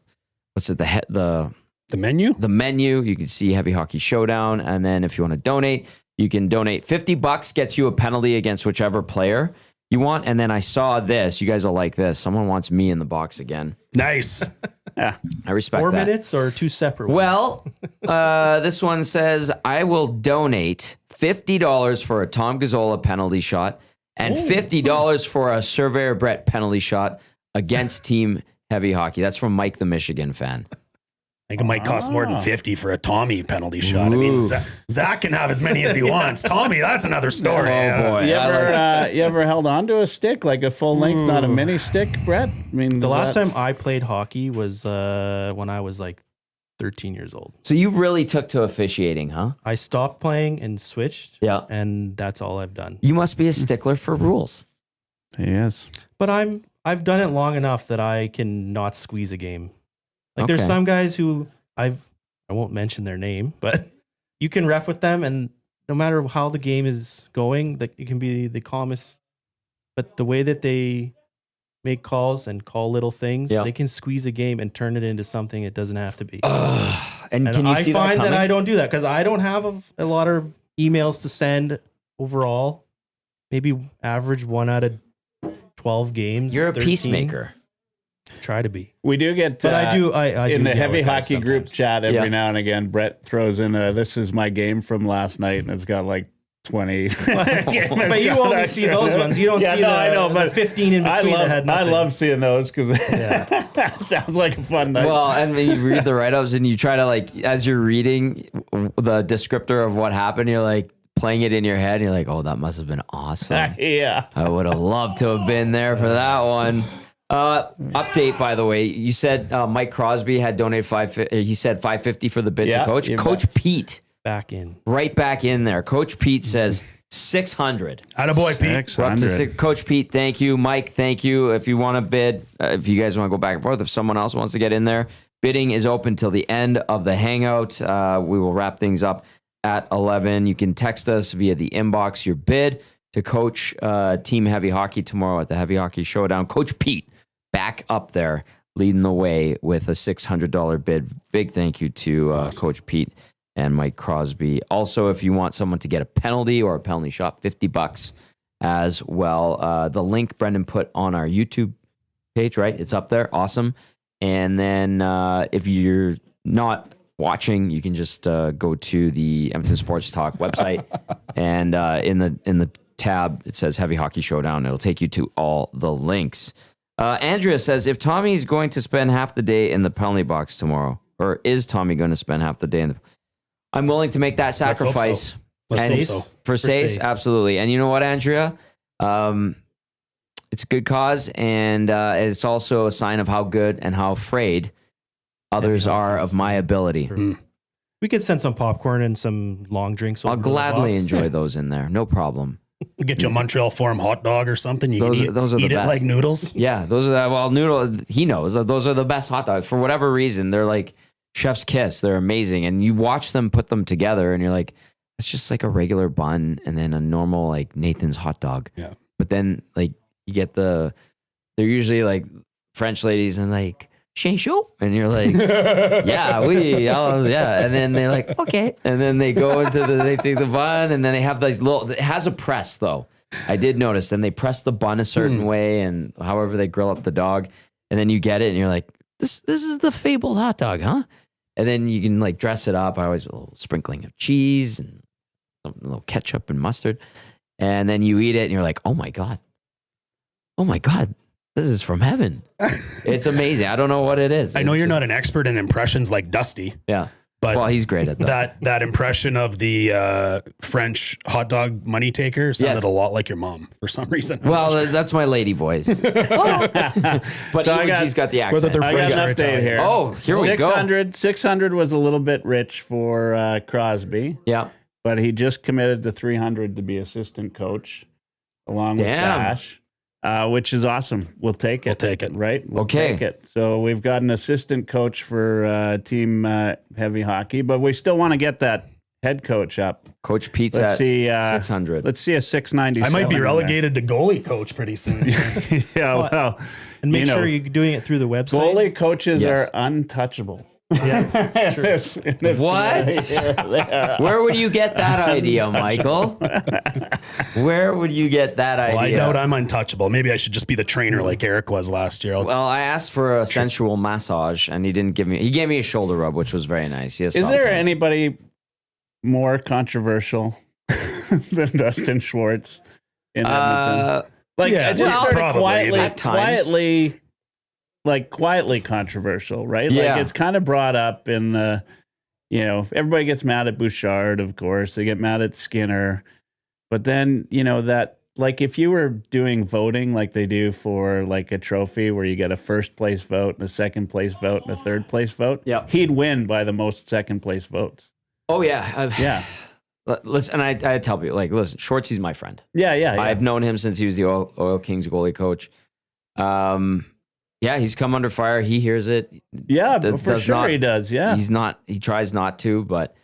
menu? the menu, you can see Heavy Hockey Showdown. And then if you want to donate, you can donate. $50 gets you a penalty against whichever player you want. And then I saw this. You guys will like this. Someone wants me in the box again. Nice. I respect 4 that. minutes or 2 separate ones? Well, this one says, I will donate $50 for a Tom Gazzola penalty shot and $50 for a Surveyor Brett penalty shot against Team Heavy Hockey. That's from Mike, the Michigan fan. I think it might cost more than 50 for a Tommy penalty shot. I mean, Zach can have as many as he wants. Tommy, that's another story. Oh, boy. You ever held on to a stick, like a full length, not a mini stick, Brett? I mean, the last time I played hockey was when I was like 13 years old. So you really took to officiating, huh? I stopped playing and switched. Yeah. And that's all I've done. You must be a stickler for rules. Yes. But I've done it long enough that I can not squeeze a game. Like there's Okay. some guys who I won't mention their name, but you can ref with them, and no matter how the game is going, that it can be the calmest. But the way that they make calls and call little things, Yeah. they can squeeze a game and turn it into something it doesn't have to be. And And can you I see find that that coming? I don't do that because I don't have a lot of emails to send overall. Maybe average 1 out of 12 games. You're a 13. peacemaker. Try to be. We do get, But I do. I in do the yell heavy at guys hockey group sometimes. chat every Yeah. now and again, Brett throws in this is my game from last night, and it's got like 20. But you only see those ones. You don't see the 15 in between that had I nothing. love seeing those because that sounds like a fun night. Well, and when you read the write-ups and you try to, like, as you're reading the descriptor of what happened, you're like playing it in your head. And you're like, oh, that must have been awesome. yeah. I would have loved to have been there for that one. Update, by the way, you said Mike Crosby had donated he said $550 for the bid Yeah, to coach. you Coach bet. Pete, back in. right back in there. Coach Pete says 600. Attaboy, Pete. We're up to 600. Coach Pete, thank you. Mike, thank you. If you want to bid, if you guys want to go back and forth, if someone else wants to get in there, bidding is open till the end of the Hangout. We will wrap things up at 11. You can text us via the inbox your bid to coach Team Heavy Hockey tomorrow at the Heavy Hockey Showdown. Coach Pete back up there leading the way with a $600 bid. Big thank you to Coach Pete and Mike Crosby. Also, if you want someone to get a penalty or a penalty shot, $50 as well. The link Brendan put on our YouTube page, right? It's up there. Awesome. And then if you're not watching, you can just go to the Edmonton Sports Talk website, and in the tab it says Heavy Hockey Showdown. It'll take you to all the links. Andrea says, if Tommy's going to spend half the day in the penalty box tomorrow, or is Tommy going to spend half the day in the... I'm willing to make that sacrifice. Let's hope so. For Sace, absolutely. And you know what, Andrea? It's a good cause, and it's also a sign of how good and how afraid others are of my ability. We could send some popcorn and some long drinks. I'll over to the gladly box. enjoy those in there. No problem. Get you a Montreal Forum hot dog or something. You Those can are- those are the eat it best. like noodles. Yeah, those are noodle. He knows those are the best hot dogs for whatever reason. They're like chef's kiss. They're amazing, and you watch them put them together, and you're like, it's just like a regular bun and then a normal like Nathan's hot dog. Yeah. But then like you get they're usually like French ladies and like chaud, and you're like, yeah, and then they're like, okay, and then they go into they take the bun, and then they have these little. It has a press though. I did notice, and they press the bun a certain way, and however they grill up the dog, and then you get it, and you're like, this is the fabled hot dog, huh? And then you can like dress it up. I always a little sprinkling of cheese and a little ketchup and mustard, and then you eat it, and you're like, oh my god, this is from heaven. It's amazing. I don't know what it is. I know It's you're just- not an expert in impressions like Dusty, Yeah. but Well, he's great at that. that impression of the French hot dog money taker sounded Yes. a lot like your mom for some reason. Well, that's my lady voice. But So I he's got the Whether accent. they're I French got or an update Italian. here. Oh, here we go. 600 was a little bit rich for Crosby, Yeah. but he just committed to 300 to be assistant coach along with Damn. Dash, which is awesome. We'll take it. We'll take it. Right? We'll Okay. take it. So we've got an assistant coach for Team Heavy Hockey, but we still want to get that head coach up. Coach Pete's Let's at see. 600. Let's see a 697. I might be in there. relegated to goalie coach pretty soon. Yeah, well, And make you know, sure you're doing it through the website. goalie coaches Yes. are untouchable. Yeah, In this What? community. They are Where would you get that idea, Michael? Where would you get that idea? Well, I doubt I'm untouchable. Maybe I should just be the trainer like Eric was last year. Well, I asked for a sensual massage, and he didn't give me. He gave me a shoulder rub, which was very nice. Yes. Is there anybody more controversial than Dustin Schwartz in Edmonton? Like, yeah, I just well, sort of probably, quietly, at times. quietly controversial, right? Yeah. Like, it's kind of brought up in the, everybody gets mad at Bouchard, of course. They get mad at Skinner. But then, that, like, if you were doing voting like they do for, like, a trophy where you get a first place vote and a second place vote and a third place vote, Yep. he'd win by the most second place votes. Oh yeah. Yeah. Listen, and I tell people, like, listen, Schwartzy's my friend. Yeah. I've known him since he was the Oil Kings goalie coach. Yeah, he's come under fire. He hears it. Yeah, That for does sure not- he does. Yeah. He tries not to, but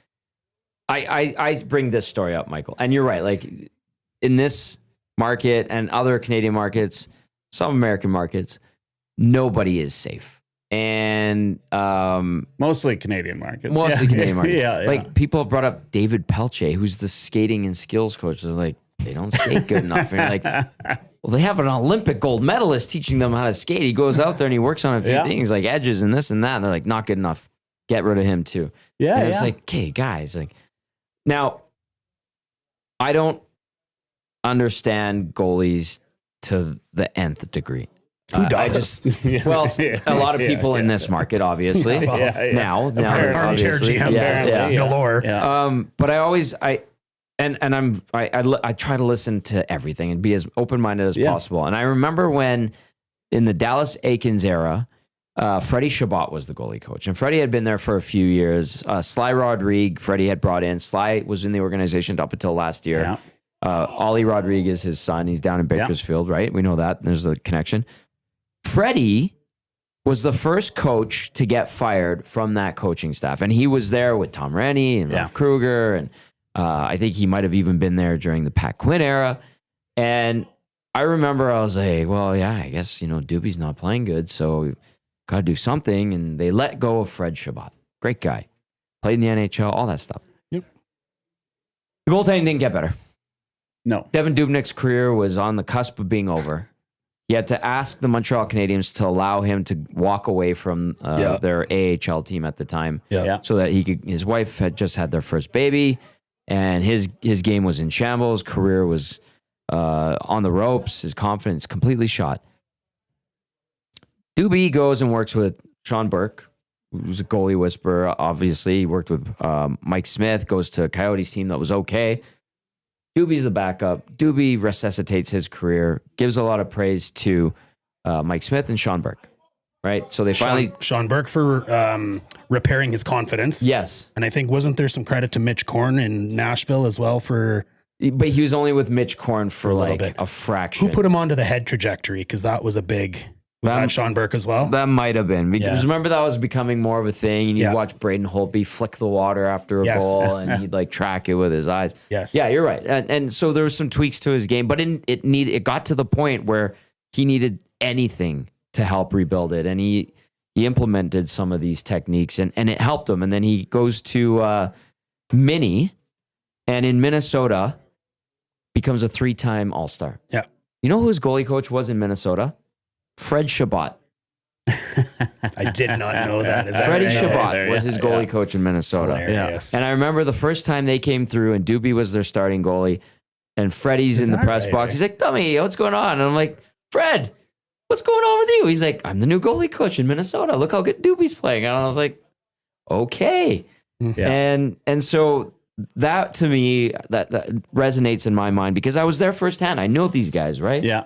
I bring this story up, Michael. And you're right. Like in this market and other Canadian markets, some American markets, nobody is safe. And Mostly Canadian markets. mostly Canadian markets. Yeah. Like people have brought up David Pelche, who's the skating and skills coach. They're like, they don't skate good enough. And you're like, well, they have an Olympic gold medalist teaching them how to skate. He goes out there and he works on a few Yeah. things like edges and this and that. And they're like, not good enough. Get rid of him too. Yeah. And it's like, okay, guys, like now I don't understand goalies to the nth degree. Who I does? just, well, a lot of people in this market, obviously. Yeah, Now, Armchair obviously. GMs Yeah. galore. Yeah. But I always, I try to listen to everything and be as open-minded as possible. And I remember when in the Dallas Aikens era, Freddie Chabot was the goalie coach, and Freddie had been there for a few years. Sly Rodrigue, Freddie had brought in. Sly was in the organization up until last year. Yeah. Ollie Rodriguez, his son, he's down in Bakersfield, right? We know that. There's a connection. Freddie was the first coach to get fired from that coaching staff. And he was there with Tom Rennie and Ralph Kruger. And I think he might have even been there during the Pat Quinn era. And I remember I was like, well, yeah, I guess, Doobie's not playing good, so got to do something. And they let go of Fred Shabbat. Great guy. Played in the NHL, all that stuff. Yep. The goaltending didn't get better. No. Devin Dubnyk's career was on the cusp of being over. He had to ask the Montreal Canadiens to allow him to walk away from their AHL team at the time, so that he could. His wife had just had their first baby, and his game was in shambles. Career was on the ropes. His confidence completely shot. Doobie goes and works with Sean Burke, who's a goalie whisperer. Obviously, he worked with Mike Smith. Goes to a Coyotes team that was okay. Doobie's the backup. Doobie resuscitates his career, gives a lot of praise to Mike Smith and Sean Burke, right? So they finally... Sean Burke for repairing his confidence. Yes. And I think, wasn't there some credit to Mitch Korn in Nashville as well for... But he was only with Mitch Korn for a like bit. a fraction. Who put him onto the head trajectory? Because that was a big... Was that Sean Burke as well? That might have been. Because remember that was becoming more of a thing. And you'd watch Braden Holtby flick the water after a goal and he'd like track it with his eyes. Yes. Yeah, you're right. And so there was some tweaks to his game, but it got to the point where he needed anything to help rebuild it. And he implemented some of these techniques and it helped him. And then he goes to Mini and in Minnesota becomes a 3-time All-Star. Yeah. You know who his goalie coach was in Minnesota? Fred Shabbat. I did not know that. Is that Freddie right? Shabbat was his goalie coach in Minnesota. Hilarious. And I remember the first time they came through and Doobie was their starting goalie and Freddie's in the press box. He's like, "Dummy, what's going on?" And I'm like, "Fred, what's going on with you?" He's like, "I'm the new goalie coach in Minnesota. Look how good Doobie's playing." And I was like, "Okay." Yeah. And so that to me, that resonates in my mind because I was there firsthand. I know these guys, right? Yeah.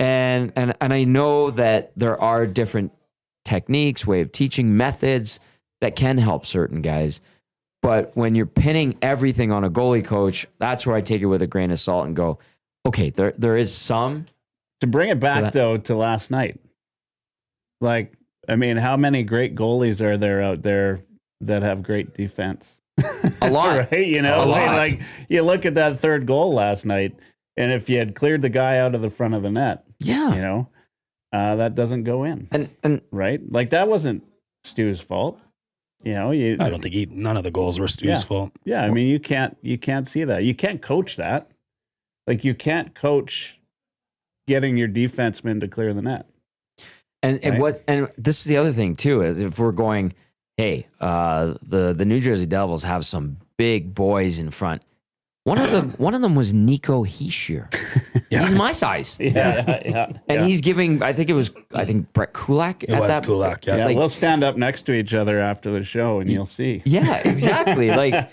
And I know that there are different techniques, way of teaching, methods that can help certain guys. But when you're pinning everything on a goalie coach, that's where I take it with a grain of salt and go, okay, there is some. To bring it back, though, to last night. Like, I mean, how many great goalies are there out there that have great defense? A lot. Right? You know, like you look at that third goal last night, and if you had cleared the guy out of the front of the net, that doesn't go in. And right? Like that wasn't Stu's fault. I don't think none of the goals were Stu's fault. Yeah, I mean, you can't see that. You can't coach that. Like you can't coach getting your defenseman to clear the net. And this is the other thing too, is if we're going, hey, the New Jersey Devils have some big boys in front. One of them was Nico Hischier. He's my size. And he's giving, I think Brett Kulak. It was Kulak, yeah. We'll stand up next to each other after the show and you'll see. Yeah, exactly. Like,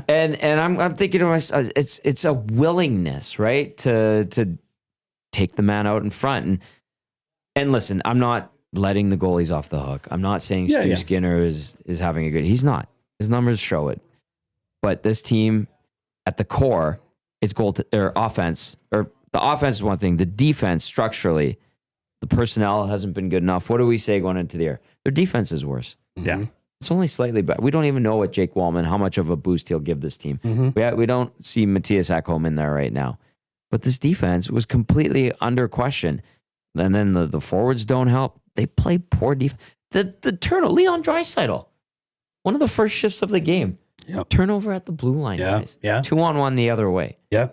and I'm thinking to myself, it's a willingness, right, to take the man out in front. And listen, I'm not letting the goalies off the hook. I'm not saying Stu Skinner is having a good. He's not. His numbers show it. But this team, at the core, it's offense. Or the offense is one thing. The defense, structurally, the personnel hasn't been good enough. What do we say going into the year? Their defense is worse. Yeah. It's only slightly better. We don't even know what Jake Wallman, how much of a boost he'll give this team. We don't see Matthias Ekholm in there right now. But this defense was completely under question. And then the forwards don't help. They play poor defense. The turnover, Leon Draisaitl, one of the first shifts of the game. Yep. Turnover at the blue line, guys. Yeah. 2-on-1 the other way. Yeah.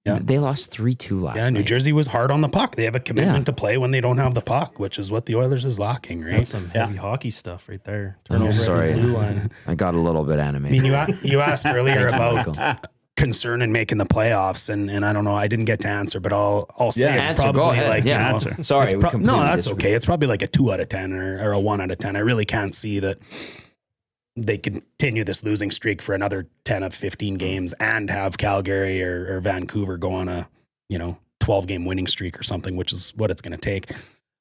They lost 3-2 last night. New Jersey was hard on the puck. They have a commitment to play when they don't have the puck, which is what the Oilers is lacking, right? That's some heavy hockey stuff right there. Turnover sorry. at the blue line. I got a little bit I animated. mean, you asked earlier Michael. about concern in making the playoffs, and I don't know, I didn't get to answer, but I'll say it's answer, probably go ahead. like answer. Sorry, we no, completely that's disagree. okay. It's probably like a 2 out of 10 or a 1 out of 10. I really can't see that they continue this losing streak for another 10 of 15 games and have Calgary or Vancouver go on a 12-game winning streak or something, which is what it's going to take.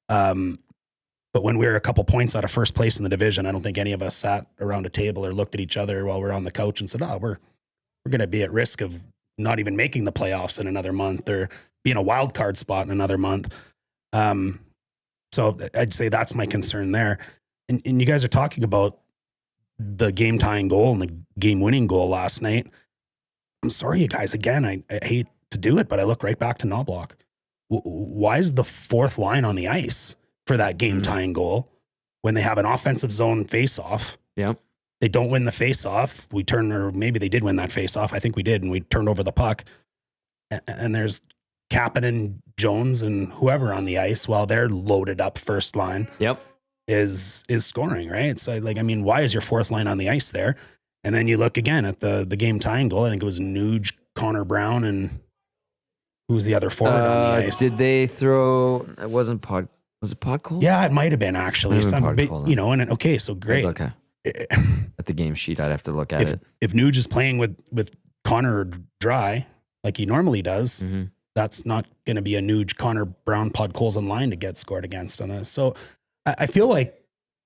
But when we were a couple points out of first place in the division, I don't think any of us sat around a table or looked at each other while we're on the couch and said, we're going to be at risk of not even making the playoffs in another month or being a wild card spot in another month. So I'd say that's my concern there. And you guys are talking about the game tying goal and the game winning goal last night. I'm sorry, you guys. Again, I hate to do it, but I look right back to Knobloch. Why is the fourth line on the ice for that game tying goal when they have an offensive zone face off? Yep. They don't win the face off. We turn, or maybe they did win that face off. I think we did. And we turned over the puck. And there's Kapanen, Jones, and whoever on the ice while they're loaded up first line. Yep. Is scoring, right? So like, I mean, why is your fourth line on the ice there? And then you look again at the game tying goal. I think it was Nuge, Connor Brown, and who's the other forward on the ice? Did they throw? It wasn't Pod. Was it Podkolzin? Yeah, it might have been actually. You know, and okay, so great. Okay. At the game sheet, I'd have to look at it. If Nuge is playing with Connor Dry like he normally does, that's not going to be a Nuge, Connor Brown, Podkolzin line to get scored against on this. So I feel like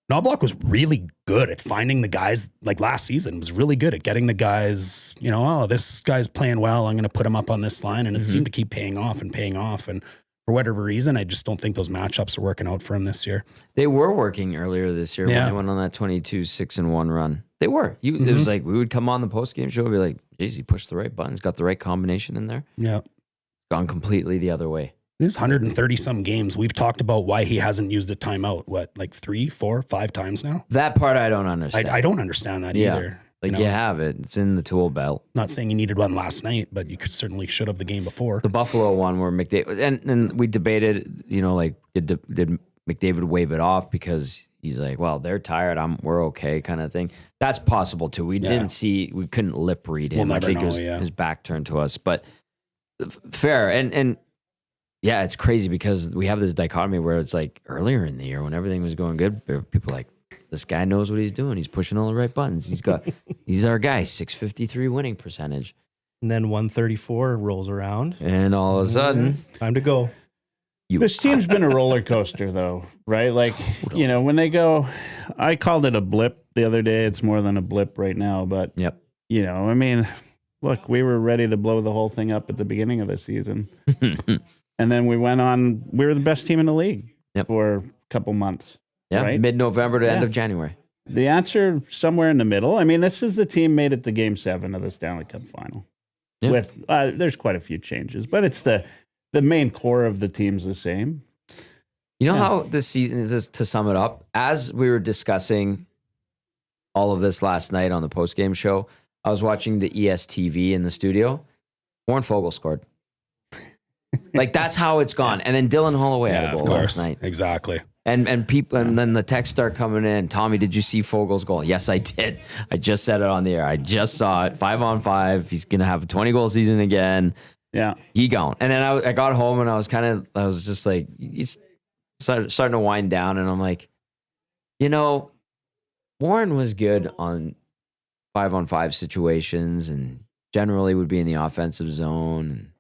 Knobloch was really good at finding the guys, like last season, was really good at getting the guys, you know, oh, this guy's playing well, I'm going to put him up on this line. And it seemed to keep paying off. And for whatever reason, I just don't think those matchups are working out for him this year. They were working earlier this year when they went on that 22-6-1 run. They were. It was like we would come on the post-game show and be like, geez, he pushed the right buttons, got the right combination in there. Yeah. Gone completely the other way. This 130 some games, we've talked about why he hasn't used a timeout, like 3, 4, 5 times now? That part I don't understand. I don't understand that either. Like you have it. It's in the tool belt. Not saying you needed one last night, but you certainly should have the game before. The Buffalo one where McDavid, and we debated, you know, like did McDavid wave it off because he's like, well, they're tired. We're okay kind of thing. That's possible too. We couldn't lip read him. I think his back turned to us, but fair. And yeah, it's crazy because we have this dichotomy where it's like earlier in the year when everything was going good, people are like, this guy knows what he's doing. He's pushing all the right buttons. He's our guy, 653 winning percentage. And then 134 rolls around. And all of a sudden, time to go. This team's been a roller coaster though, right? Like, you know, when they go, I called it a blip the other day. It's more than a blip right now, but you know, I mean, look, we were ready to blow the whole thing up at the beginning of the season. And then we were the best team in the league for a couple months. Yeah, right? Mid-November to end of January. The answer somewhere in the middle. I mean, this is the team made it to Game 7 of the Stanley Cup Final. Yeah. With there's quite a few changes, but it's the main core of the team's the same. You know how this season is, to sum it up, as we were discussing all of this last night on the post-game show, I was watching the ESTV in the studio. Warren Fogle scored. Like, that's how it's gone. And then Dylan Holloway had a goal last night. Exactly. And people, and then the texts start coming in. Tommy, did you see Fogel's goal? Yes, I did. I just said it on the air. I just saw it. 5-on-5. He's gonna have a 20-goal season again. Yeah, he gone. And then I got home and I was just like, he's starting to wind down, and I'm like, you know, Warren was good on 5-on-5 situations, and generally would be in the offensive zone and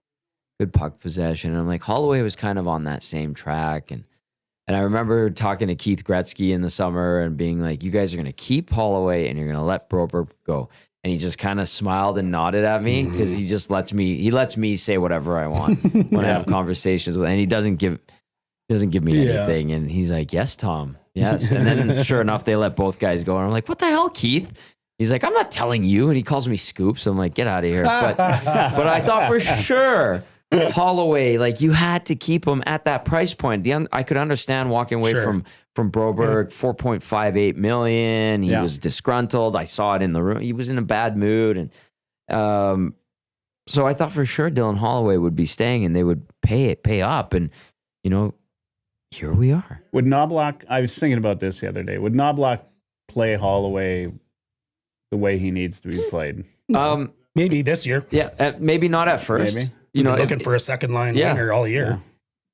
good puck possession. And I'm like, Holloway was kind of on that same track, and I remember talking to Keith Gretzky in the summer and being like, you guys are going to keep Holloway and you're going to let Broberg go. And he just kind of smiled and nodded at me because he just lets me say whatever I want when I have conversations with him. And he doesn't give me anything. And he's like, yes, Tom. Yes. And then sure enough, they let both guys go. And I'm like, what the hell, Keith? He's like, I'm not telling you. And he calls me Scoops. I'm like, get out of here. But I thought for sure Holloway, like, you had to keep him at that price point. I could understand walking away from Broberg, $4.58 million. He was disgruntled. I saw it in the room. He was in a bad mood, and so I thought for sure Dylan Holloway would be staying, and they would pay up, and you know, here we are. Would Knobloch? I was thinking about this the other day. Would Knobloch play Holloway the way he needs to be played? Maybe this year. Yeah, maybe not at first. Maybe. You know, looking for a second line winger all year.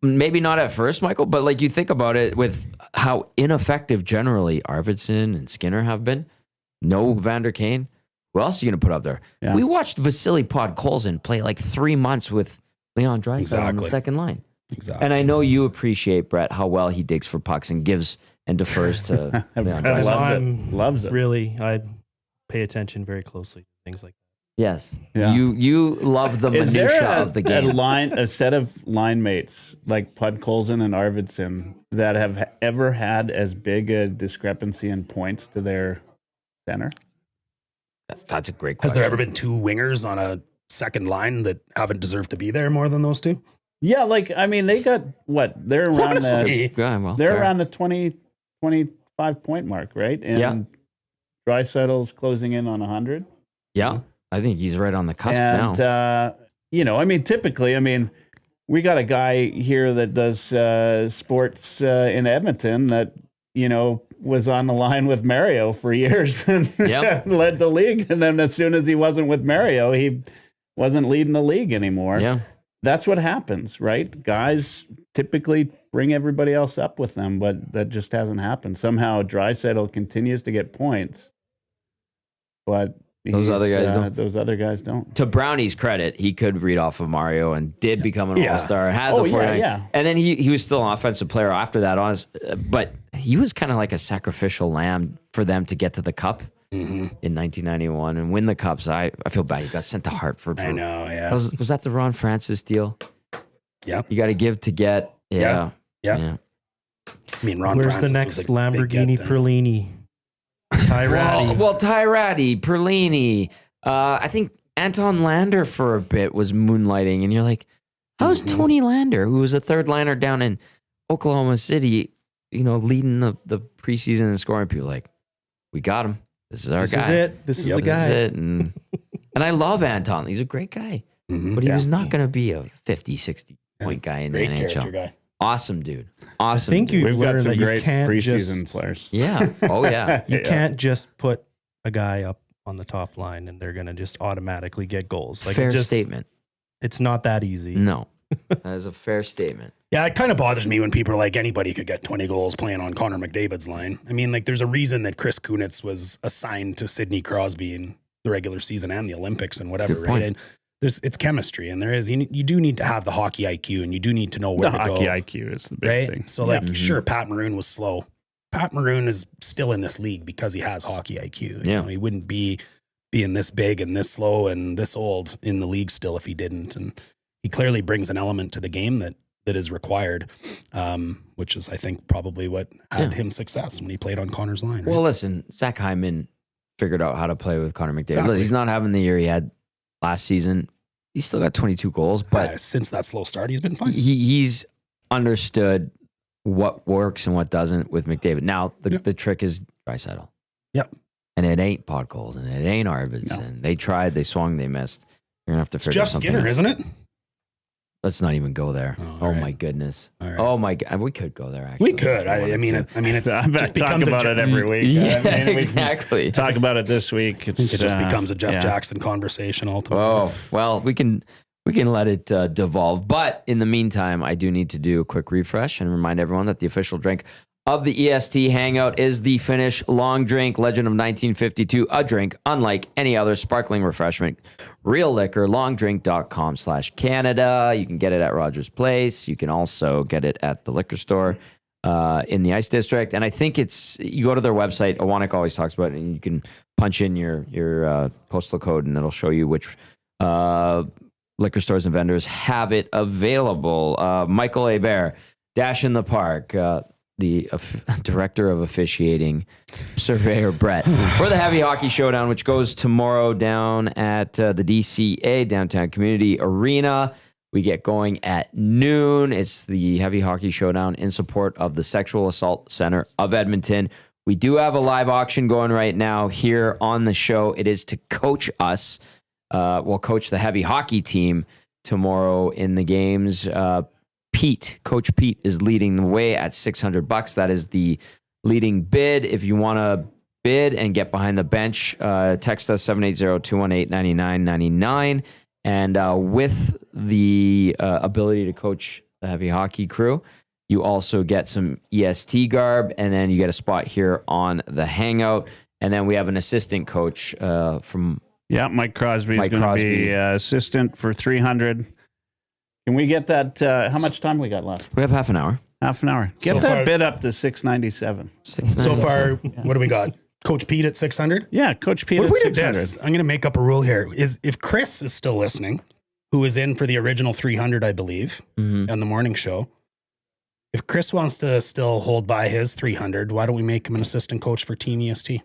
Yeah. Maybe not at first, Michael, but like you think about it with how ineffective generally Arvidsson and Skinner have been. No Vander Kane. Who else are you going to put up there? Yeah. We watched Vasily Podkolzin play like 3 months with Leon Draisaitl on the second line. Exactly. And I know you appreciate, Brett, how well he digs for pucks and gives and defers to Leon Draisaitl. Loves it. Really, I pay attention very closely to things like that. Yes. Yeah. You love the Is there minutia of the game. a set of line mates like Pud Colson and Arvidsson that have ever had as big a discrepancy in points to their center? That's a great Has question. there ever been two wingers on a second line that haven't deserved to be there more than those two? Yeah, like I mean, they got what? They're around Honestly. Yeah, well, they're fair. around the 25 point mark, right? And Yeah. Dreisaitl's closing in on 100. Yeah. I think he's right on the cusp And now. I mean, typically, I mean, we got a guy here that does sports in Edmonton that was on the line with Mario for years and Yep. led the league. And then as soon as he wasn't with Mario, he wasn't leading the league anymore. Yeah. That's what happens, right? Guys typically bring everybody else up with them, but that just hasn't happened. Somehow Draisaitl continues to get points, but Those other guys don't. Those other guys don't. To Brownie's credit, he could read off of Mario and did become an all-star. Had Oh, the yeah, 49. yeah. And then he was still an offensive player after that. But he was kind of like a sacrificial lamb for them to get to the cup in 1991 and win the cups. I feel bad. He got sent to Hartford. I know, yeah. Was that the Ron Francis deal? Yeah. You got to give to get. Yeah. Yeah. I mean, Ron Where's Francis the was next a big Lamborghini get there. Perlini? Tyrati. Well, Tyrati, Perlini. I think Anton Lander for a bit was moonlighting, and you're like, how's Tony Lander, who was a third liner down in Oklahoma City, leading the preseason and scoring? People like, we got him. This is our This guy. is it. This is the guy. This is it. And I love Anton. He's a great guy, but he was not going to be a 50, 60 point guy in Great the character NHL. guy. Awesome dude. Awesome. I think dude. you've We've got learned some that you great can't preseason just players. Yeah. Oh yeah. you can't just put a guy up on the top line and they're gonna just automatically get goals. Fair statement. It's not that easy. No, that is a fair statement. Yeah, it kind of bothers me when people are like, anybody could get 20 goals playing on Connor McDavid's line. I mean, like, there's a reason that Chris Kunitz was assigned to Sidney Crosby in the regular season and the Olympics and whatever, Good right? point. And it's chemistry, and you do need to have the hockey IQ, and you do need to know where The to hockey go, IQ is the big right? thing. So, like, sure, Pat Maroon was slow. Pat Maroon is still in this league because he has hockey IQ. Yeah. He wouldn't be being this big and this slow and this old in the league still if he didn't. And he clearly brings an element to the game that is required, which is, I think, probably what had him success when he played on Connor's line. Right? Well, listen, Zach Hyman figured out how to play with Connor McDavid. Exactly. He's not having the year he had last season. He's still got 22 goals, but since that slow start, he's been fine. he's understood what works and what doesn't with McDavid. Now, the trick is Draisaitl. Yep. And it ain't Podkolzin, and it ain't Arvidsson. They tried, they swung, they missed. You're going to have to It's figure Jeff something Skinner, out. isn't it? Let's not even go there. Oh, Oh, all right. my goodness. All right. Oh, my God. We could go there, actually. We could. I mean, it's I just talk becomes about it every week. Yeah, I mean, we can exactly. talk about it this week. It's, It just becomes a Jeff yeah. Jackson conversation ultimately. Oh, well, we can let it devolve. But in the meantime, I do need to do a quick refresh and remind everyone that the official drink of the EST Hangout is the Finnish Long Drink, Legend of 1952, a drink unlike any other sparkling refreshment. Real liquor, longdrink.com/Canada. You can get it at Rogers Place. You can also get it at the liquor store in the Ice District. And I think you go to their website, Awanik always talks about it, and you can punch in your postal code and it'll show you which liquor stores and vendors have it available. Michael Hebert, Dash in the Park, the director of officiating, Surveyor Brett, for the Heavy Hockey Showdown, which goes tomorrow down at the DCA, Downtown Community Arena. We get going at noon. It's the Heavy Hockey Showdown in support of the Sexual Assault Center of Edmonton. We do have a live auction going right now here on the show. It is to coach us. We'll coach the Heavy Hockey team tomorrow in the games. Coach Pete is leading the way at $600. That is the leading bid. If you want to bid and get behind the bench, text us 780-218-9999. And with the ability to coach the Heavy Hockey crew, you also get some EST garb, and then you get a spot here on the Hangout. And then we have an assistant coach from Yeah, Mike Crosby is Mike going to Crosby. be assistant for 300. Can we get that? How much time we got left? We have half an hour. Half an hour. Get So that far- bid up to 697. So far, what do we got? Coach Pete at 600. Yeah, Coach Pete What at if we did 600. this? I'm going to make up a rule here. Is if Chris is still listening, who was in for the original 300, I believe, on the morning show. If Chris wants to still hold by his 300, why don't we make him an assistant coach for Team EST?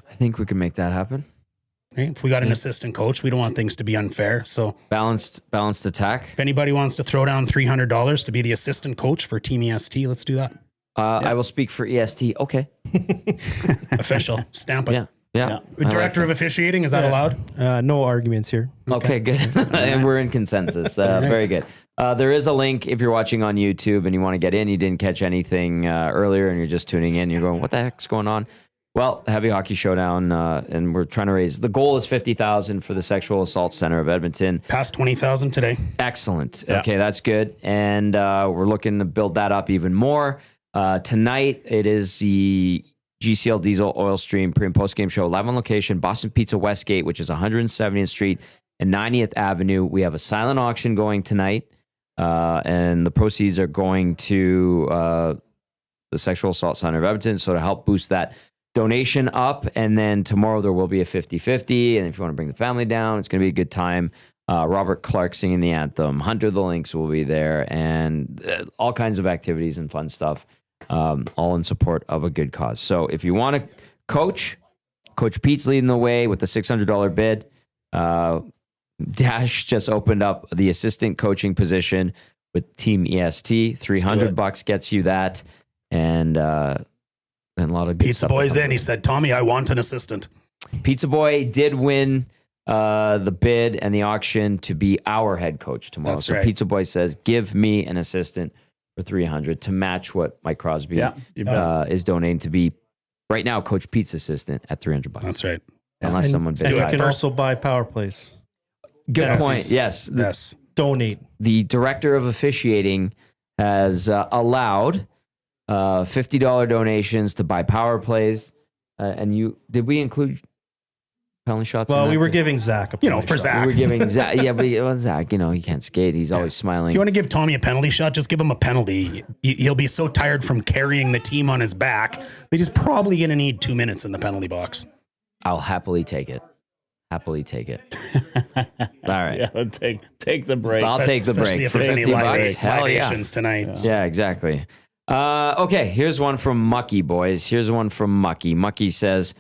I think we can make that happen. Right? If we got an assistant coach, we don't want things to be unfair. So Balanced attack. if anybody wants to throw down $300 to be the assistant coach for Team EST, let's do that. I will speak for EST. Okay. Official. Stamp it. Yeah. Director of officiating, is that allowed? No arguments here. Okay, good. And we're in consensus. Very good. There is a link if you're watching on YouTube and you want to get in. You didn't catch anything earlier and you're just tuning in. You're going, what the heck's going on? Well, Heavy Hockey Showdown, and we're trying to raise. The goal is $50,000 for the Sexual Assault Center of Edmonton. Past 20,000 today. Excellent. Yeah. Okay, that's good. And we're looking to build that up even more. Tonight, it is the GCL Diesel Oil Stream pre- and post-game show live on location, Boston Pizza Westgate, which is 170th Street and 90th Avenue. We have a silent auction going tonight, and the proceeds are going to the Sexual Assault Center of Edmonton, so to help boost that donation up. And then tomorrow there will be a 50-50, and if you want to bring the family down, it's going to be a good time. Robert Clark singing the anthem, Hunter the Lynx will be there, and all kinds of activities and fun stuff, all in support of a good cause. So if you want to coach, Coach Pete's leading the way with the $600 bid. Dash just opened up the assistant coaching position with Team EST. $300 gets you that, and a lot of good Pizza stuff Boy's to come in. He said, Tommy, I want an assistant. Pizza Boy did win the bid and the auction to be our head coach tomorrow. That's so right. Pizza Boy says, give me an assistant for $300 to match what Mike Crosby you bet. is donating to be right now Coach Pete's assistant at $300. That's right. Unless someone bids And you higher. can also buy power plays. Good Yes. point. Yes. Yes. Donate. The director of officiating has allowed $50 donations to buy power plays. And did we include penalty shots? Well, in we that were too? giving Zach a You know, penalty for shot. Zach. We were giving Zach. Yeah, but Zach, he can't skate. He's always smiling. If you want to give Tommy a penalty shot, just give him a penalty. He'll be so tired from carrying the team on his back that he's probably going to need 2 minutes in the penalty box. I'll happily take it. All right. Yeah, take the break. I'll take the Especially break if for there's any $50. Hell yeah. libations tonight. Yeah, exactly. Okay, here's one from Mucky, boys. Here's one from Mucky. Mucky says,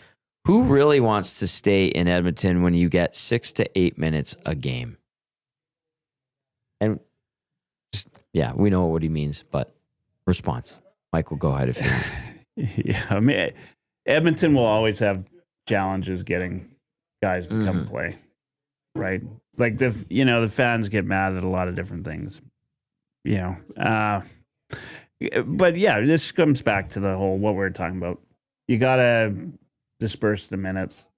who really wants to stay in Edmonton when you get 6 to 8 minutes a game? And just, yeah, we know what he means, but response. Michael, go ahead if you want. Yeah, I mean, Edmonton will always have challenges getting guys to come play, right? Like the fans get mad at a lot of different things, but yeah, this comes back to the whole what we're talking about. You gotta disperse the minutes.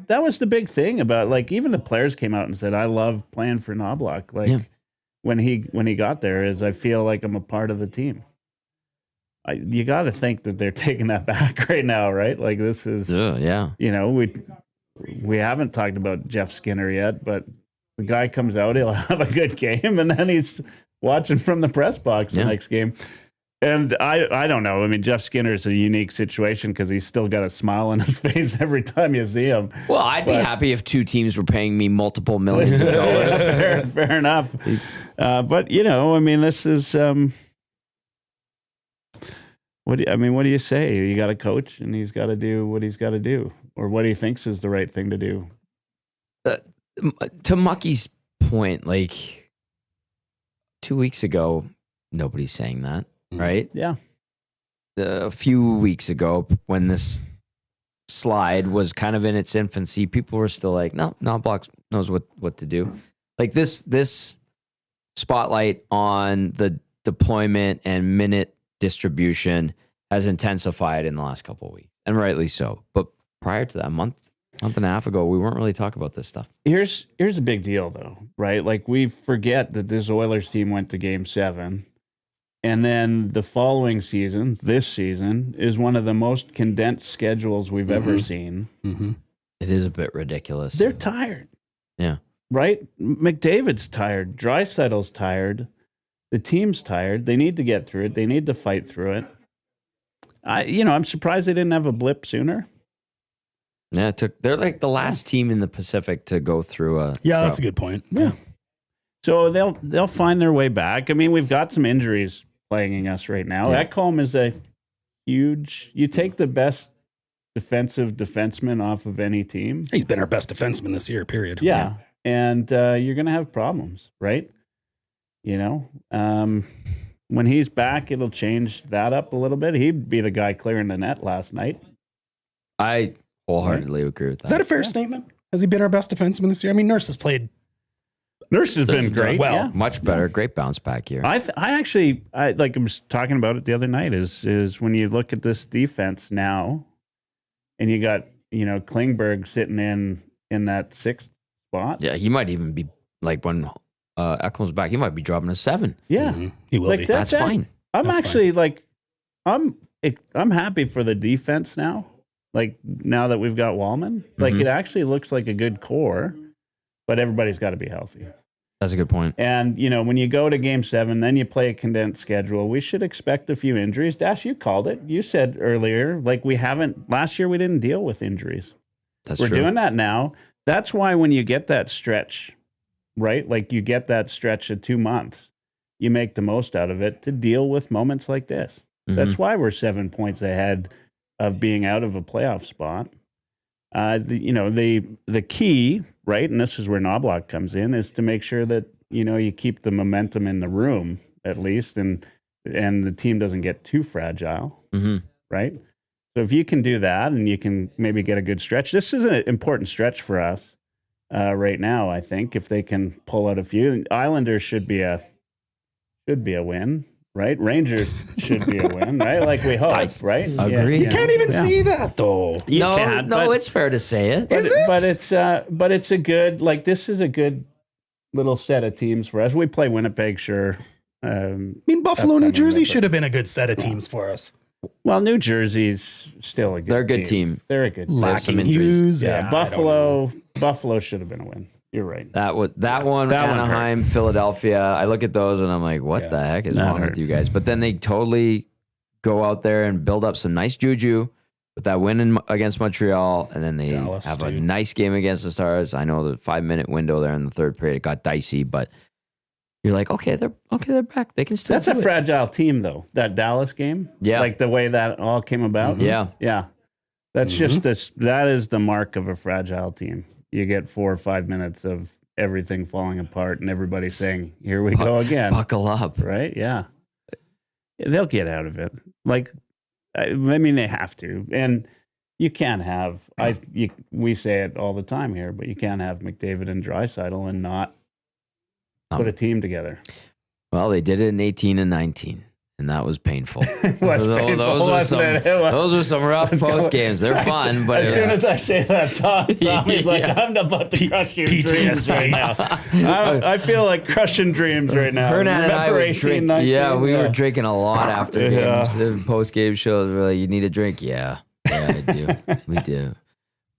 That was the big thing about, like, even the players came out and said, "I love playing for Knobloch." Like when he got there, is I feel like I'm a part of the team. You got to think that they're taking that back right now, right? Like this is, we haven't talked about Jeff Skinner yet, but the guy comes out, he'll have a good game, and then he's watching from the press box the next game. And I don't know. I mean, Jeff Skinner's a unique situation because he's still got a smile on his face every time you see him. Well, I'd be happy if two teams were paying me multiple millions of dollars. Fair enough. But, I mean, this is... What do you say? You got a coach, and he's got to do what he's got to do, or what he thinks is the right thing to do. To Mucky's point, like 2 weeks ago, nobody's saying that, right? Yeah. A few weeks ago, when this slide was kind of in its infancy, people were still like, "No, Block knows what to do." Like this spotlight on the deployment and minute distribution has intensified in the last couple of weeks, and rightly so. But prior to that, month and a half ago, we weren't really talking about this stuff. Here's a big deal, though, right? Like, we forget that this Oilers team went to Game 7, and then the following season, this season, is one of the most condensed schedules we've ever seen. Mm-hmm. It is a bit ridiculous. They're tired. Yeah. Right? McDavid's tired. Draisaitl's tired. The team's tired. They need to get through it. They need to fight through it. I'm surprised they didn't have a blip sooner. Yeah, they're like the last team in the Pacific to go through a. Yeah, that's a good point. Yeah. So they'll find their way back. I mean, we've got some injuries plaguing us right now. Yeah. Ekholm is a huge. You take the best defensive defenseman off of any team. He's been our best defenseman this year, period. Yeah. And you're going to have problems, right? You know, when he's back, it'll change that up a little bit. He'd be the guy clearing the net last night. I wholeheartedly agree with that. Is that a fair statement? Has he been our best defenseman this year? I mean, Nurse has played. Nurse has been great. Well, yeah. Much better. Great bounce back here. I was talking about it the other night is when you look at this defense now and you got, you know, Klingberg sitting in that sixth spot. Yeah, he might even be like when Ekholm's back, he might be dropping a 7. Yeah. Mm-hmm. He will Like be. That's fine. I'm That's actually like, I'm happy for the defense now. Like now that we've got Wallman, like it actually looks like a good core, but everybody's got to be healthy. That's a good point. And, you know, when you go to game 7, then you play a condensed schedule, we should expect a few injuries. Dash, you called it. You said earlier, like last year we didn't deal with injuries. We're doing that now. That's why when you get that stretch, right? Like you get that stretch of 2 months, you make the most out of it to deal with moments like this. Mm-hmm. That's why we're 7 points ahead of being out of a playoff spot. The key, right, and this is where Knobloch comes in, is to make sure that, you know, you keep the momentum in the room at least, and the team doesn't get too fragile, right? So if you can do that and you can maybe get a good stretch, this is an important stretch for us right now, I think, if they can pull out a few. Islanders should be a win. Right? Rangers should be a win, right? Like we hope, right? Agree. You can't even see that, though. You can't, no, it's fair to say it. But it's a good, like, this is a good little set of teams for us. We play Winnipeg, sure. I mean, Buffalo, New Jersey should have been a good set of teams for us. Well, New Jersey's still a good team. They're a good team. They're a good team. Lacking Hughes. Yeah, Buffalo should have been a win. You're right. That one, Anaheim, Philadelphia. I look at those and I'm like, what the heck is wrong with you guys? But then they totally go out there and build up some nice juju with that win against Montreal, and then they Dallas, have too. a nice game against the Stars. I know the 5-minute window there in the third period, it got dicey, but you're like, okay, they're back. They can still. That's a fragile team, though. That Dallas game. Yeah. Like the way that all came about. Yeah. Yeah. That's just this. That is the mark of a fragile team. You get 4 or 5 minutes of everything falling apart and everybody saying, here we go again. Buckle up. Right? Yeah. They'll get out of it. Like, I mean, they have to. And you can't have, we say it all the time here, but you can't have McDavid and Draisaitl and not put a team together. Well, they did it in 18 and 19. And that was painful. Those were some rough post games. They're fun, but as soon as I say that, Tommy's like, I'm about to crush your dreams right now. I feel like crushing dreams right now. Hernan and I were 18, 19? we were drinking a lot after games. Post game shows were like, you need a drink? Yeah, I do. We do.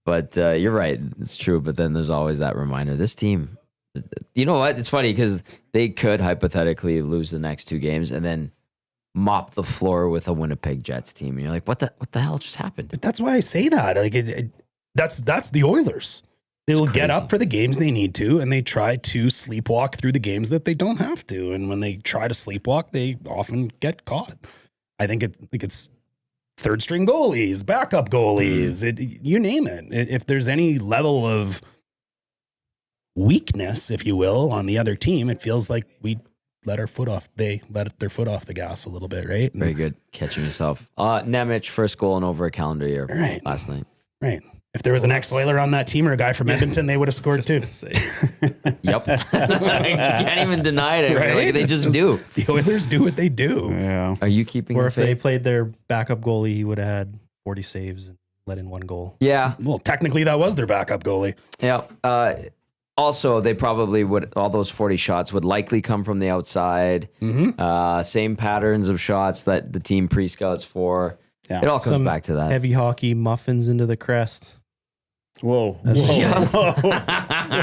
But you're right. It's true. But then there's always that reminder. This team, you know what? It's funny because they could hypothetically lose the next 2 games and then mop the floor with a Winnipeg Jets team. And you're like, what the hell just happened? But that's why I say that. Like that's the Oilers. They will get up for the games they need to, and they try to sleepwalk through the games that they don't have to. And when they try to sleepwalk, they often get caught. I think it's third string goalies, backup goalies, you name it. If there's any level of weakness, if you will, on the other team, it feels like they let their foot off the gas a little bit, right? Very good catching yourself. Nemec, first goal in over a calendar year last night. Right. If there was an ex-Oiler on that team or a guy from Edmonton, they would have scored too. Yep. You can't even deny it. Right? Like, they just do. The Oilers do what they do. Yeah. Are you keeping Or if they faith? played their backup goalie, he would have had 40 saves and let in 1 goal. Yeah. Well, technically that was their backup goalie. Yeah. Also, they probably would, all those 40 shots would likely come from the outside. Same patterns of shots that the team pre-scouts for. Yeah. It all comes Some back to that. Heavy hockey muffins into the crest. Whoa. That's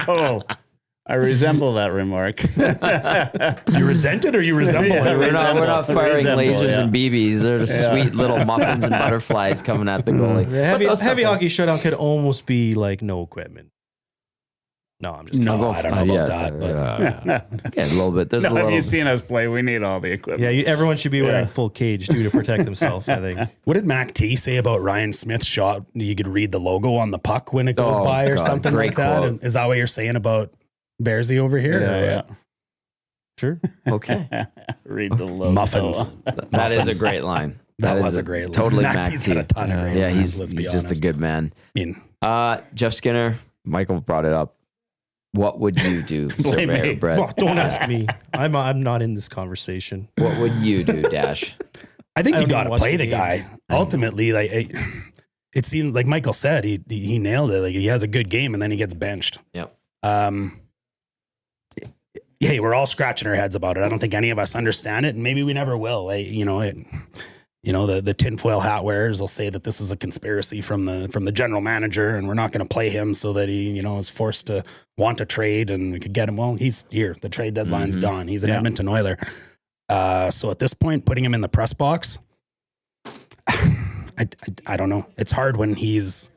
Whoa. I resemble that remark. You resent it or you resemble Yeah, it? We're not firing Resemble, lasers yeah. and BBs. They're just sweet little muffins and butterflies coming at the goalie. Heavy Hockey Showdown could almost be like no equipment. No, I'm just kidding. No, I don't know about that. But Okay, a little bit. There's a No, little. have you seen us play? We need all the equipment. Yeah, everyone should be wearing Yeah. full cage too to protect themselves, I think. what did Mac T say about Ryan Smith's shot? You could read the logo on the puck when it goes Oh, by or God, something great like that. quote. Is that what you're saying about Bearsy over here? Yeah. Sure. Okay, Read the logo. Muffins. that is a great line. That is was a great line. Totally Mac Mac T's T. got a ton of great Yeah, lines, he's let's be just a honest. good man. I mean, Jeff Skinner, Michael brought it up. What would you do, Blame Surveyor me. Brett? Well, don't ask me. I'm not in this conversation. What would you do, Dash? I think I you don't got even to watch play the the guy. games. Ultimately, like it seems like Michael said, he nailed it. Like he has a good game and then he gets benched. Yep. Hey, we're all scratching our heads about it. I don't think any of us understand it, and maybe we never will. The tinfoil hat wearers will say that this is a conspiracy from the general manager, and we're not going to play him so that he, is forced to want to trade, and we could get him. Well, he's here. The trade deadline's done. He's an Edmonton Oiler. So at this point, putting him in the press box, I don't know. It's hard when he's,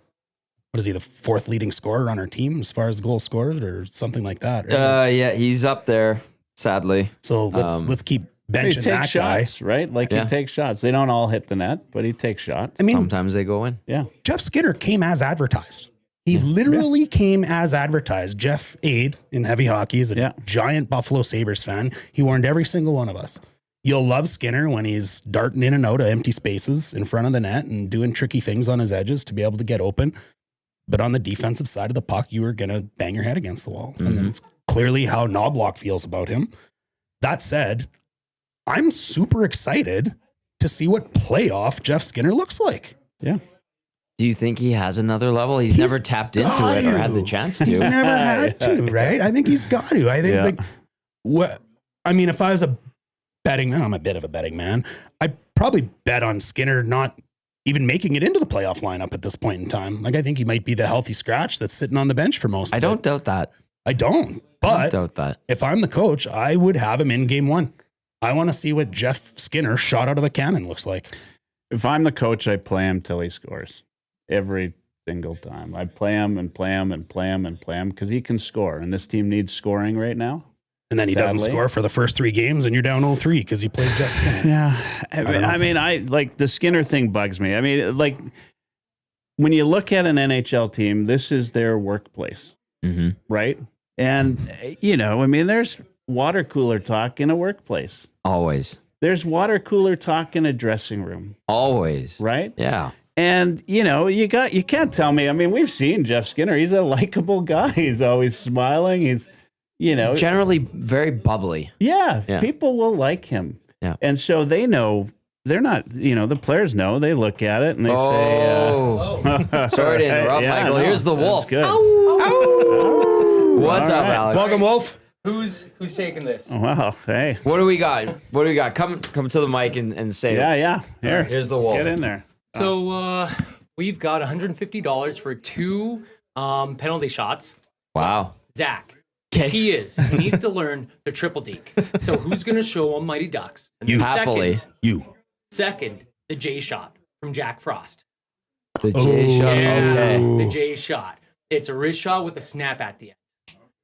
what is he, the fourth leading scorer on our team as far as goals scored or something like that? Right? Yeah, he's up there. Sadly, So let's keep He benching takes that guy. shots, right? Like Yeah. he takes shots. They don't all hit the net, but he takes shots. I mean, sometimes they go in. Yeah. Jeff Skinner came as advertised. He literally came as advertised. Jeff Aid in Heavy Hockey is a giant Buffalo Sabres fan. He warned every single one of us. You'll love Skinner when he's darting in and out of empty spaces in front of the net and doing tricky things on his edges to be able to get open. But on the defensive side of the puck, you are going to bang your head against the wall. And that's clearly how Knobloch feels about him. That said, I'm super excited to see what playoff Jeff Skinner looks like. Yeah. Do you think he has another level? He's never tapped into got it or had the to. chance He's to. never had to, right? I think he's got to. I think if I was a betting man, I'm a bit of a betting man. I'd probably bet on Skinner not even making it into the playoff lineup at this point in time. Like I think he might be the healthy scratch that's sitting on the bench for most. I of don't it. doubt that. I don't. But I don't doubt that. if I'm the coach, I would have him in game one. I want to see what Jeff Skinner shot out of a cannon looks like. If I'm the coach, I play him till he scores every single time. I play him and play him and play him and play him because he can score, and this team needs scoring right now. And then he doesn't Sadly. score for the first 3 games, and you're down 0-3 because you played Jeff Skinner. Yeah, I mean, I like the Skinner thing bugs me. I mean, like when you look at an NHL team, this is their workplace, right? And I mean, there's water cooler talk in a workplace. Always. There's water cooler talk in a dressing room, Always. right? Yeah. And you can't tell me. I mean, we've seen Jeff Skinner. He's a likable guy. He's always smiling. He's Generally very bubbly. Yeah, Yeah. people will like him. Yeah. And so they know they're not, the players know, they look at it and they say, Sorry to interrupt, Yeah, Michael. no, Here's the that's wolf. good. What's All up, right. Alex? Welcome, Wolf. Who's taking this? Wow, hey. What do we got? Come to the mic and say it. Yeah. Here. Here's the wolf. Get in there. So we've got $150 for 2 penalty shots. Wow. Zach. Okay. He needs to learn the triple deke. So who's going to show him Mighty Ducks? And You. then Happily. Second, the J shot from Jack Frost. The J shot. Okay. The J shot. It's a wrist shot with a snap at the end.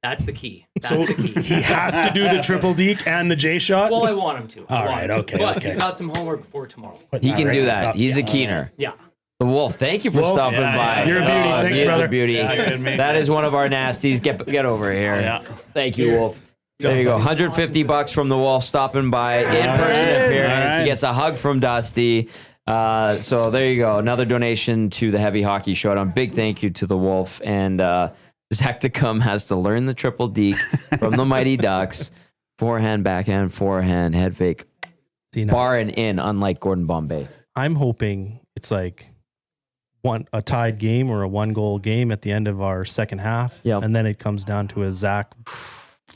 That's the key. That's So the key. he has to do the triple deke and the J shot. Well, I want him to. All right, okay, But okay. he's got some homework for tomorrow. He can do Right, that. up. He's a keener. Yeah. The wolf. Thank you for Wolf, stopping by. You're a beauty. Thanks, he brother. Is a beauty. That is one of our nasties. Get over here. Yeah. Thank you, Wolf. There you go. $150 from the Wolf stopping by in-person appearance. He gets a hug from Dusty. So there you go. Another donation to the Heavy Hockey Showdown. Big thank you to the Wolf. And Zach DeCum has to learn the triple deke from the Mighty Ducks. Forehand, backhand, forehand, head fake, See, now, bar and in, unlike Gordon Bombay. I'm hoping it's like a tied game or a 1-goal game at the end of our second half. Yep. And then it comes down to a Zach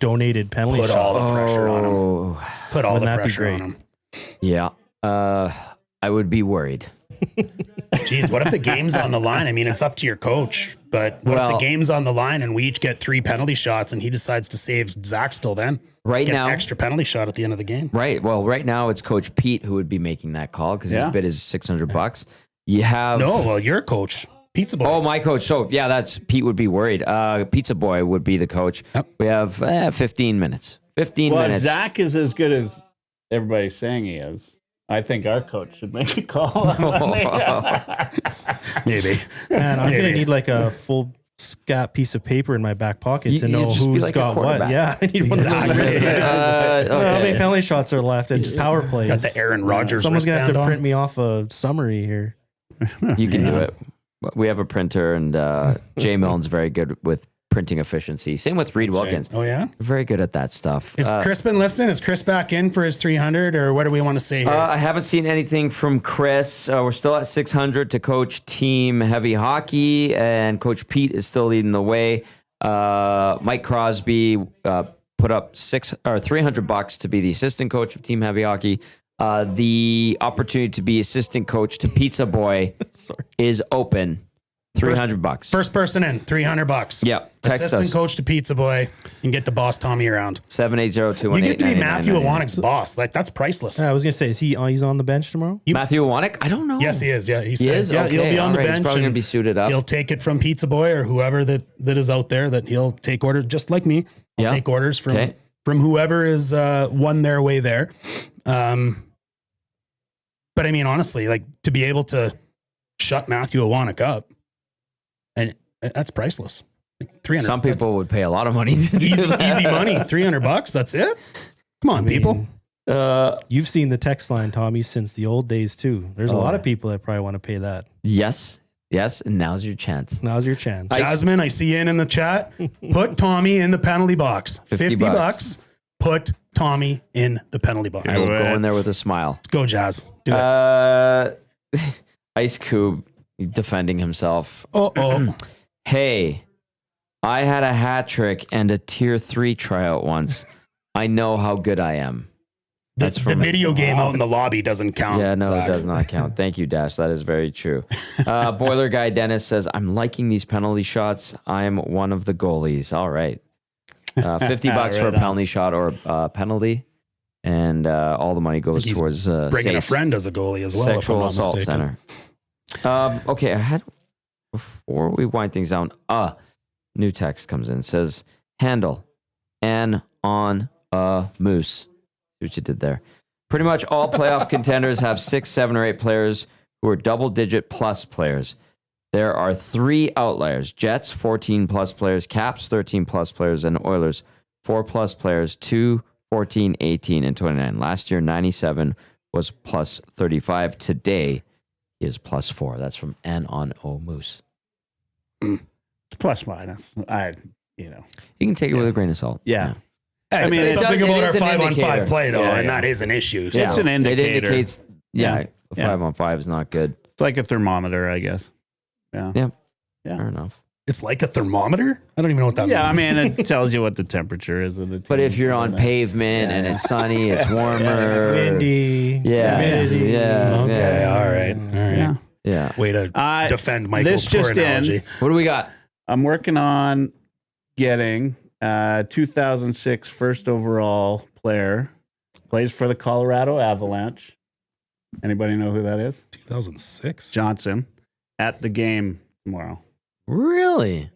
donated penalty Put shot. all the pressure on him. Oh, Put all Wouldn't the that be pressure on great? him. yeah. I would be worried. Geez, what if the game's on the line? I mean, it's up to your coach, but what if the game's on the line and we each get 3 penalty shots and he decides to save Zach still then? Right Get now, an extra penalty shot at the end of the game. right. Well, right now it's Coach Pete who would be making that call because his bid is $600. You have Your coach, Pizza Boy. Oh, my coach. So yeah, that's Pete would be worried. Pizza Boy would be the coach. Yep. We have 15 minutes. 15 Well, minutes. Zach is as good as everybody's saying he is. I think our coach should make a call. Maybe. Man, I'm Maybe. gonna need like a full scat piece of paper in my back pocket to You know just be who's like a got what. quarterback. Yeah, I need one of those. Exactly. How many Okay. penalty shots are left and power plays? Got the Aaron Rodgers Someone's gonna have to wristband print me off a summary here. You can do it. We have a printer, and Jay Milne's very good with printing efficiency. Same with Reed Wilkins. on. Oh, yeah? Very good at that stuff. Is Chris been listening? Is Chris back in for his 300 or what do we want to say here? I haven't seen anything from Chris. We're still at 600 to coach Team Heavy Hockey, and Coach Pete is still leading the way. Mike Crosby put up $300 to be the assistant coach of Team Heavy Hockey. The opportunity to be assistant coach to Pizza Boy is open. $300. First person in, $300. Yep. Text Assistant us. coach to Pizza Boy and get the boss Tommy around. 780-218-9999. You get to be Matthew Iwanik's boss. Like, that's priceless. I was gonna say, he's on the bench tomorrow? Matthew Iwanik? I don't know. Yes, he is. Yeah, he He said, is? yeah, Okay, he'll be on the all right. bench. He's probably going to and be suited up. He'll take it from Pizza Boy or whoever that is out there. That he'll take orders, just like me. I'll Yeah. take orders from Okay. whoever is won their way there. But I mean, honestly, like to be able to shut Matthew Iwanik up, and that's priceless. Like, 300. Some people would pay a lot of money to do easy, that. easy money. $300. That's it. Come on, people. You've seen the text line, Tommy, since the old days too. There's a lot of people that probably want to pay that. Yes. And now's your chance. Now's your chance. Jasmine, I see you in the chat. Put Tommy in the penalty box. 50 $50. Put Tommy in the penalty box. I will Let's go in there with a smile. go, Jazz. Do it. Ice Cube defending himself. Oh. Hey, I had a hat trick and a tier 3 tryout once. I know how good I am. That's the from video game out in the lobby doesn't count. Yeah, no, Zach. it does not count. Thank you, Dash. That is very true. Boiler Guy Dennis says, I'm liking these penalty shots. I'm one of the goalies. All right. $50 for a penalty shot or a penalty. And all the money goes He's towards bringing a friend as a goalie as well. Sexual if I'm Assault not mistaken. Center. Okay, before we wind things down, new text comes in. It says, handle, and on a moose. See what you did there. Pretty much all playoff contenders have 6, 7, or 8 players who are double-digit plus players. There are 3 outliers. Jets, 14 plus players. Caps, 13 plus players. And Oilers, 4 plus players. 2, 14, 18, and 29. Last year, 97 was plus 35. Today is plus 4. That's from N on O Moose. Plus minus. You can take it with a grain of salt. Yeah. Hey, I mean, say it something does- it about is our an 5-on-5 indicator. play, though, Yeah, and yeah. that is an issue. So. It's an indicator. It indicates, Yeah. the 5-on-5 is not good. It's like a thermometer, I guess. Yeah. Yeah. Yeah. Fair enough. It's like a thermometer? I don't even know what that Yeah, I means. mean, it tells you what the temperature is of the team. But if you're on pavement and it's sunny, it's warmer. Windy. Yeah. humidity. Yeah. Okay, yeah. all right. Yeah. Yeah. Way to defend this Michael's poor just in. analogy. What do we got? I'm working on getting 2006 first overall player. Plays for the Colorado Avalanche. Anybody know who that is? 2006? Johnson. At the game tomorrow. Really?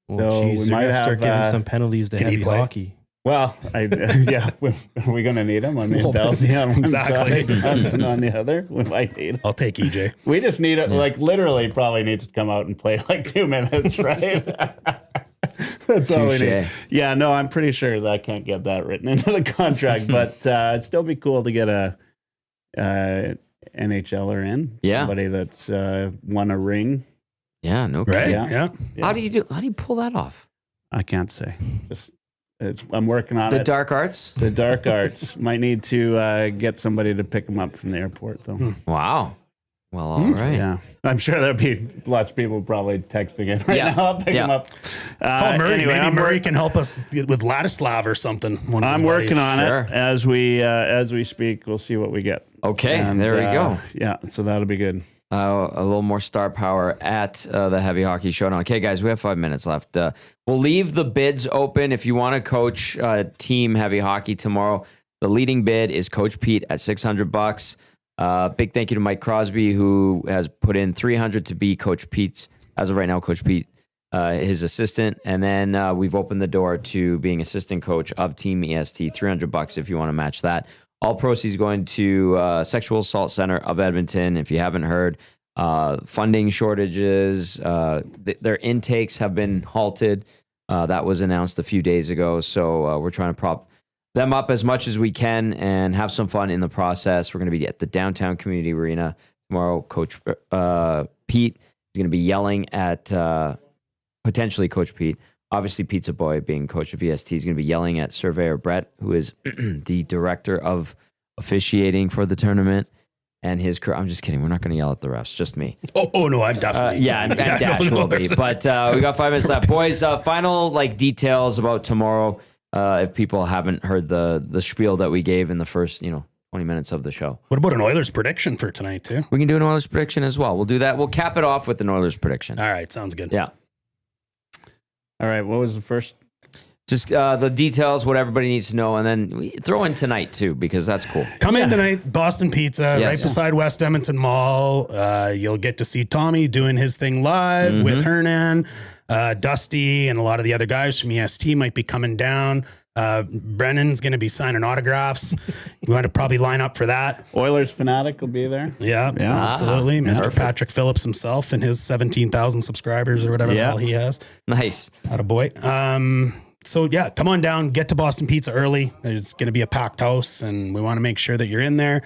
Oh, So geez, we they're might gonna have, start giving some penalties to can he heavy play? hockey. Well, yeah, are we going to need him? I mean, Belsey on one Exactly. side, Johnson on the other. We might need him. I'll take EJ. We just need it, like literally probably needs to come out and play like 2 minutes, right? That's all we need. Touche. Yeah, no, I'm pretty sure that I can't get that written into the contract, but it'd still be cool to get a NHLer in. Yeah. Somebody that's won a ring. Yeah, no Right? kidding. Yeah. Yeah. How do you pull that off? I can't say. I'm working on The it. dark arts? The dark arts. Might need to get somebody to pick them up from the airport, though. Wow. Well, all right. Yeah. I'm sure there'll be lots of people probably texting in right Yeah. now. I'll pick Yeah. them up. Call Murray. Anyway, Maybe I'm Murray can help us with Ladislav or something. One of his I'm working buddies. on Sure. it as we speak. We'll see what we get. Okay, And, there we go. Yeah, so that'll be good. a little more star power at the Heavy Hockey Showdown. Okay, guys, we have 5 minutes left. We'll leave the bids open if you want to coach Team Heavy Hockey tomorrow. The leading bid is Coach Pete at $600. Big thank you to Mike Crosby, who has put in $300 to be Coach Pete's, as of right now, Coach Pete, his assistant. And then we've opened the door to being assistant coach of Team EST, $300 if you want to match that. All proceeds going to Sexual Assault Center of Edmonton. If you haven't heard, funding shortages, their intakes have been halted. That was announced a few days ago. So we're trying to prop them up as much as we can and have some fun in the process. We're going to be at the downtown community arena tomorrow. Coach Pete is going to be yelling at potentially Coach Pete. Obviously, Pizza Boy, being coach of EST, is going to be yelling at Surveyor Brett, who is the director of officiating for the tournament, and his crew. I'm just kidding. We're not going to yell at the refs, just me. Oh no, I'm definitely. And Dash will be. But we got 5 minutes left. Boys, final details about tomorrow, if people haven't heard the spiel that we gave in the first 20 minutes of the show. What about an Oilers prediction for tonight, too? We can do an Oilers prediction as well. We'll do that. We'll cap it off with an Oilers prediction. All right, sounds good. Yeah. All right, what was the first? Just the details, what everybody needs to know, and then we throw in tonight, too, because that's cool. Come in tonight, Boston Pizza, Yes. right beside West Edmonton Mall. You'll get to see Tommy doing his thing live with Hernan. Dusty and a lot of the other guys from EST might be coming down. Brennan's going to be signing autographs. You want to probably line up for that. Oilers fanatic will be there. Yeah, absolutely. Mr. perfect. Patrick Phillips himself and his 17,000 subscribers or whatever the hell he has. Nice. Attaboy. So yeah, come on down, get to Boston Pizza early. There's going to be a packed house and we want to make sure that you're in there.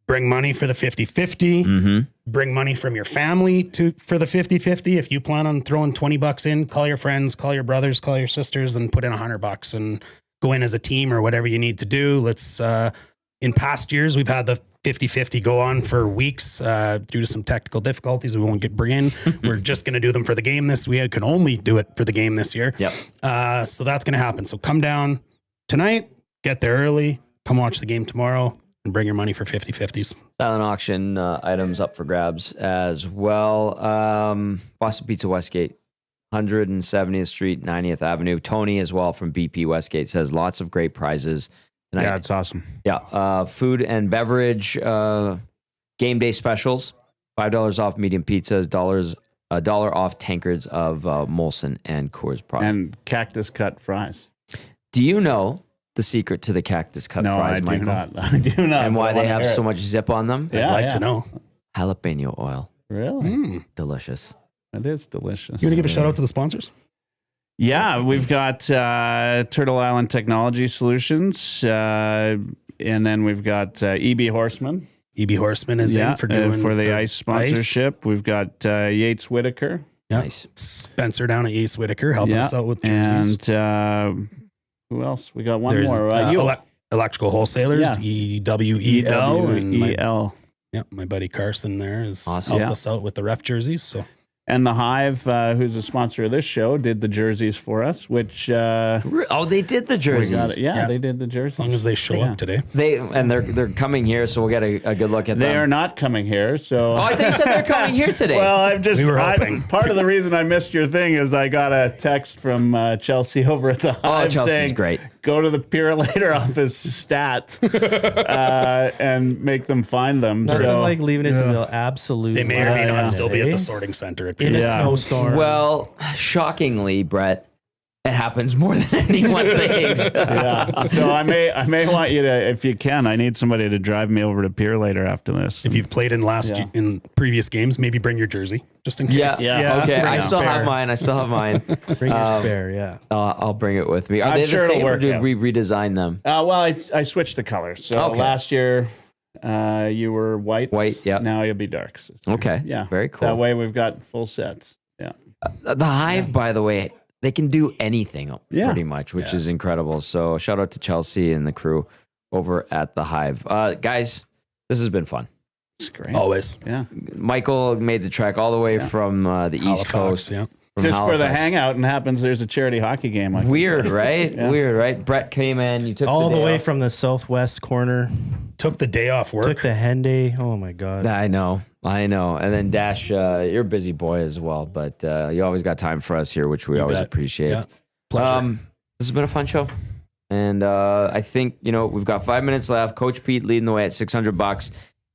Bring money for the 50-50. Bring money from your family for the 50-50. If you plan on throwing $20 in, call your friends, call your brothers, call your sisters, and put in $100 and go in as a team or whatever you need to do. Let's, in past years, we've had the 50-50 go on for weeks due to some technical difficulties. We won't bring in. We're just going to do them for the game we can only do it for the game this year. Yep. So that's going to happen. So come down tonight, get there early, come watch the game tomorrow, and bring your money for 50-50s. Silent auction items up for grabs as well. Boston Pizza Westgate, 170th Street, 90th Avenue. Tony as well from BP Westgate says lots of great prizes tonight. Yeah, it's awesome. Yeah. Food and beverage game day specials. $5 off medium pizzas, $1 off tankards of Molson and Coors product. And cactus cut fries. Do you know the secret to the cactus cut fries, Michael? I do not. And but why I they wanna have hear so it. much zip on them? Yeah, I'd like to know. Jalapeno oil. Really? Delicious. It is delicious. You want to give a shout out to the sponsors? Yeah, we've got Turtle Island Technology Solutions, and then we've got EB Horseman. EB Horseman is in for doing for the ice sponsorship. We've got Yates Whitaker. Nice. Spencer down at Yates Whitaker helping us out with jerseys. And who else? We got one There's, more. Electrical Wholesalers, EWEL. And my, EWEL. my buddy Carson there has Awesome. helped us out with the ref jerseys. So And the Hive, who's a sponsor of this show, did the jerseys for us, which Oh, they did the we jerseys. got it. Yeah, Yeah. they did the jerseys. as long as they show up today. They're coming here, so we'll get a good look at them. They are not coming here, so. Oh, I thought you said they're coming here today. Well, I'm just. We were hoping. Part of the reason I missed your thing is I got a text from Chelsea over at the Hive Chelsea's saying, great. "Go to the Purelator office stat and make them find them." Nothing So like leaving it to the absolute. They may or may last not minute, still be at eh? the sorting center at in a Yeah. snowstorm. Well, shockingly, Brett, it happens more than anyone thinks. yeah. So I may want you to, if you can, I need somebody to drive me over to Purelator after this. If you've played in in previous games, maybe bring your jersey just in case. Yeah. Okay. Bring I a still have spare. mine. I still have mine. Bring your spare, yeah. I'll bring it with me. Are I'm they sure the it'll same, or work did out. we redesign them? Well, I switched the color. So Okay. last year you were white. White, yeah. Now you'll be darks. Okay. Yeah. Very cool. That way we've got full sets. Yeah. The Hive, by the way, they can do anything Yeah. pretty much, which is incredible. So shout out to Chelsea and the crew over at the Hive. Guys, this has been fun. It's great. Always. Yeah. Michael made the trek all the way from the East Halifax, Coast. yeah. from Just for the Halifax. hangout and happens there's a charity hockey game. I can Weird, play. right? Yeah. Weird, right? Brett came in. You took All the day way off. from the southwest corner. Took the day off work. Took the hen day. Oh my God. I know. I know. And then Dash, you're a busy boy as well, but you always got time for us here, which we always appreciate. Yeah. Pleasure. This has been a fun show. And I think, we've got 5 minutes left. Coach Pete leading the way at $600.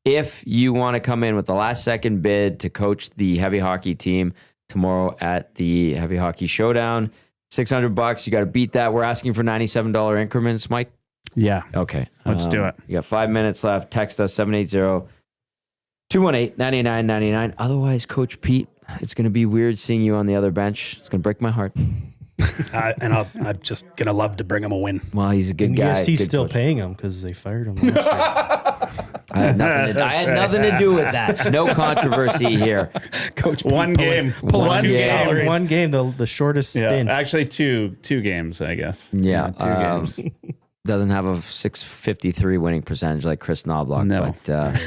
If you want to come in with the last second bid to coach the heavy hockey team tomorrow at the Heavy Hockey Showdown, $600. You got to beat that. We're asking for $97 increments, Mike. Yeah. Okay. Let's do it. You got 5 minutes left. Text us 780-218-9999. Otherwise, Coach Pete, it's going to be weird seeing you on the other bench. It's going to break my heart. And I'm just going to love to bring him a win. Well, he's a good guy. He's good still coach. paying him because they fired him last year. I had nothing to do with that. No controversy here. Coach One game. One two game. salaries. One game, the shortest stint. Actually, two games, I guess. Yeah. 2 games. Doesn't have a 653 winning percentage like Chris Knobloch, No. but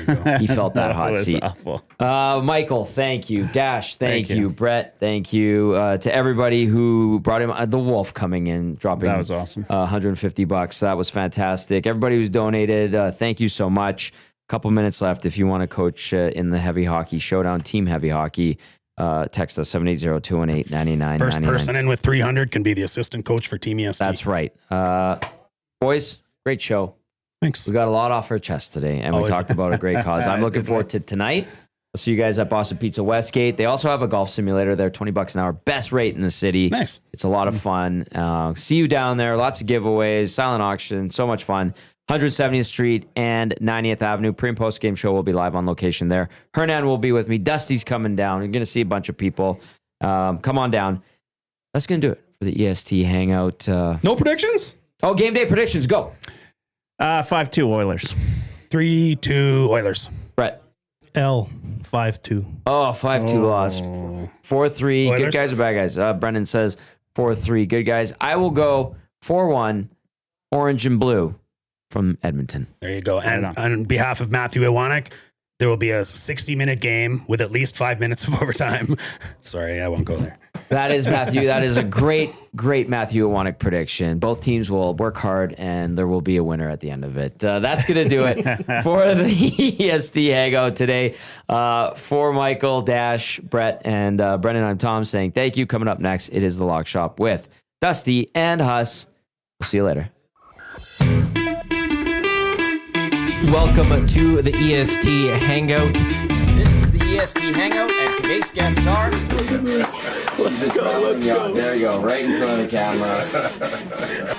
he felt that hot That was seat. awful. Michael, thank you. Dash, thank you. you. Brett, thank you. To everybody who brought him, the Wolf coming in, dropping That was awesome. $150. That was fantastic. Everybody who's donated, thank you so much. Couple minutes left. If you want to coach in the Heavy Hockey Showdown, Team Heavy Hockey, text us 780-218-9999. First person in with 300 can be the assistant coach for Team EST. That's right. Boys, great show. Thanks. We got a lot off our chest today, and Always. we talked about a great cause. I'm looking forward to tonight. I'll see you guys at Boston Pizza Westgate. They also have a golf simulator there, $20 an hour, best rate in the city. Nice. It's a lot of fun. See you down there. Lots of giveaways, silent auction, so much fun. 170th Street and 90th Avenue. Pre and post game show will be live on location there. Hernan will be with me. Dusty's coming down. You're going to see a bunch of people. Come on down. That's going to do it for the EST Hangout. No predictions? Oh, game day predictions. Go. 5-2 Oilers. 3-2 Oilers. Brett. L 5-2. Oh, 5-2 loss. 4-3. Good Oilers. guys or bad guys? Brendan says 4-3. Good guys. I will go 4-1 orange and blue from Edmonton. There you go. And Right on behalf of Matthew Iwanek, there will be a 60-minute game with at least 5 minutes of overtime. Sorry, I won't go there. That is Matthew. That is a great Matthew Iwanek prediction. Both teams will work hard, and there will be a winner at the end of it. That's going to do it for the EST Hangout today. For Michael, Dash, Brett, and Brendan, I'm Tom saying thank you. Coming up next, it is The Lock Shop with Dusty and Huss. We'll see you later. Welcome to the EST Hangout. This is the EST Hangout, and today's guests are... Let's go. There you go, right in front of the camera.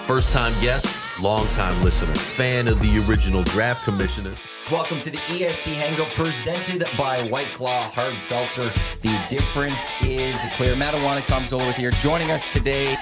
First-time guest, long-time listener, fan of the original draft commissioner. Welcome to the EST Hangout presented by White Claw Hard Seltzer. The difference is clear. Matt Iwanek, Tom Gazzola with here. Joining us today,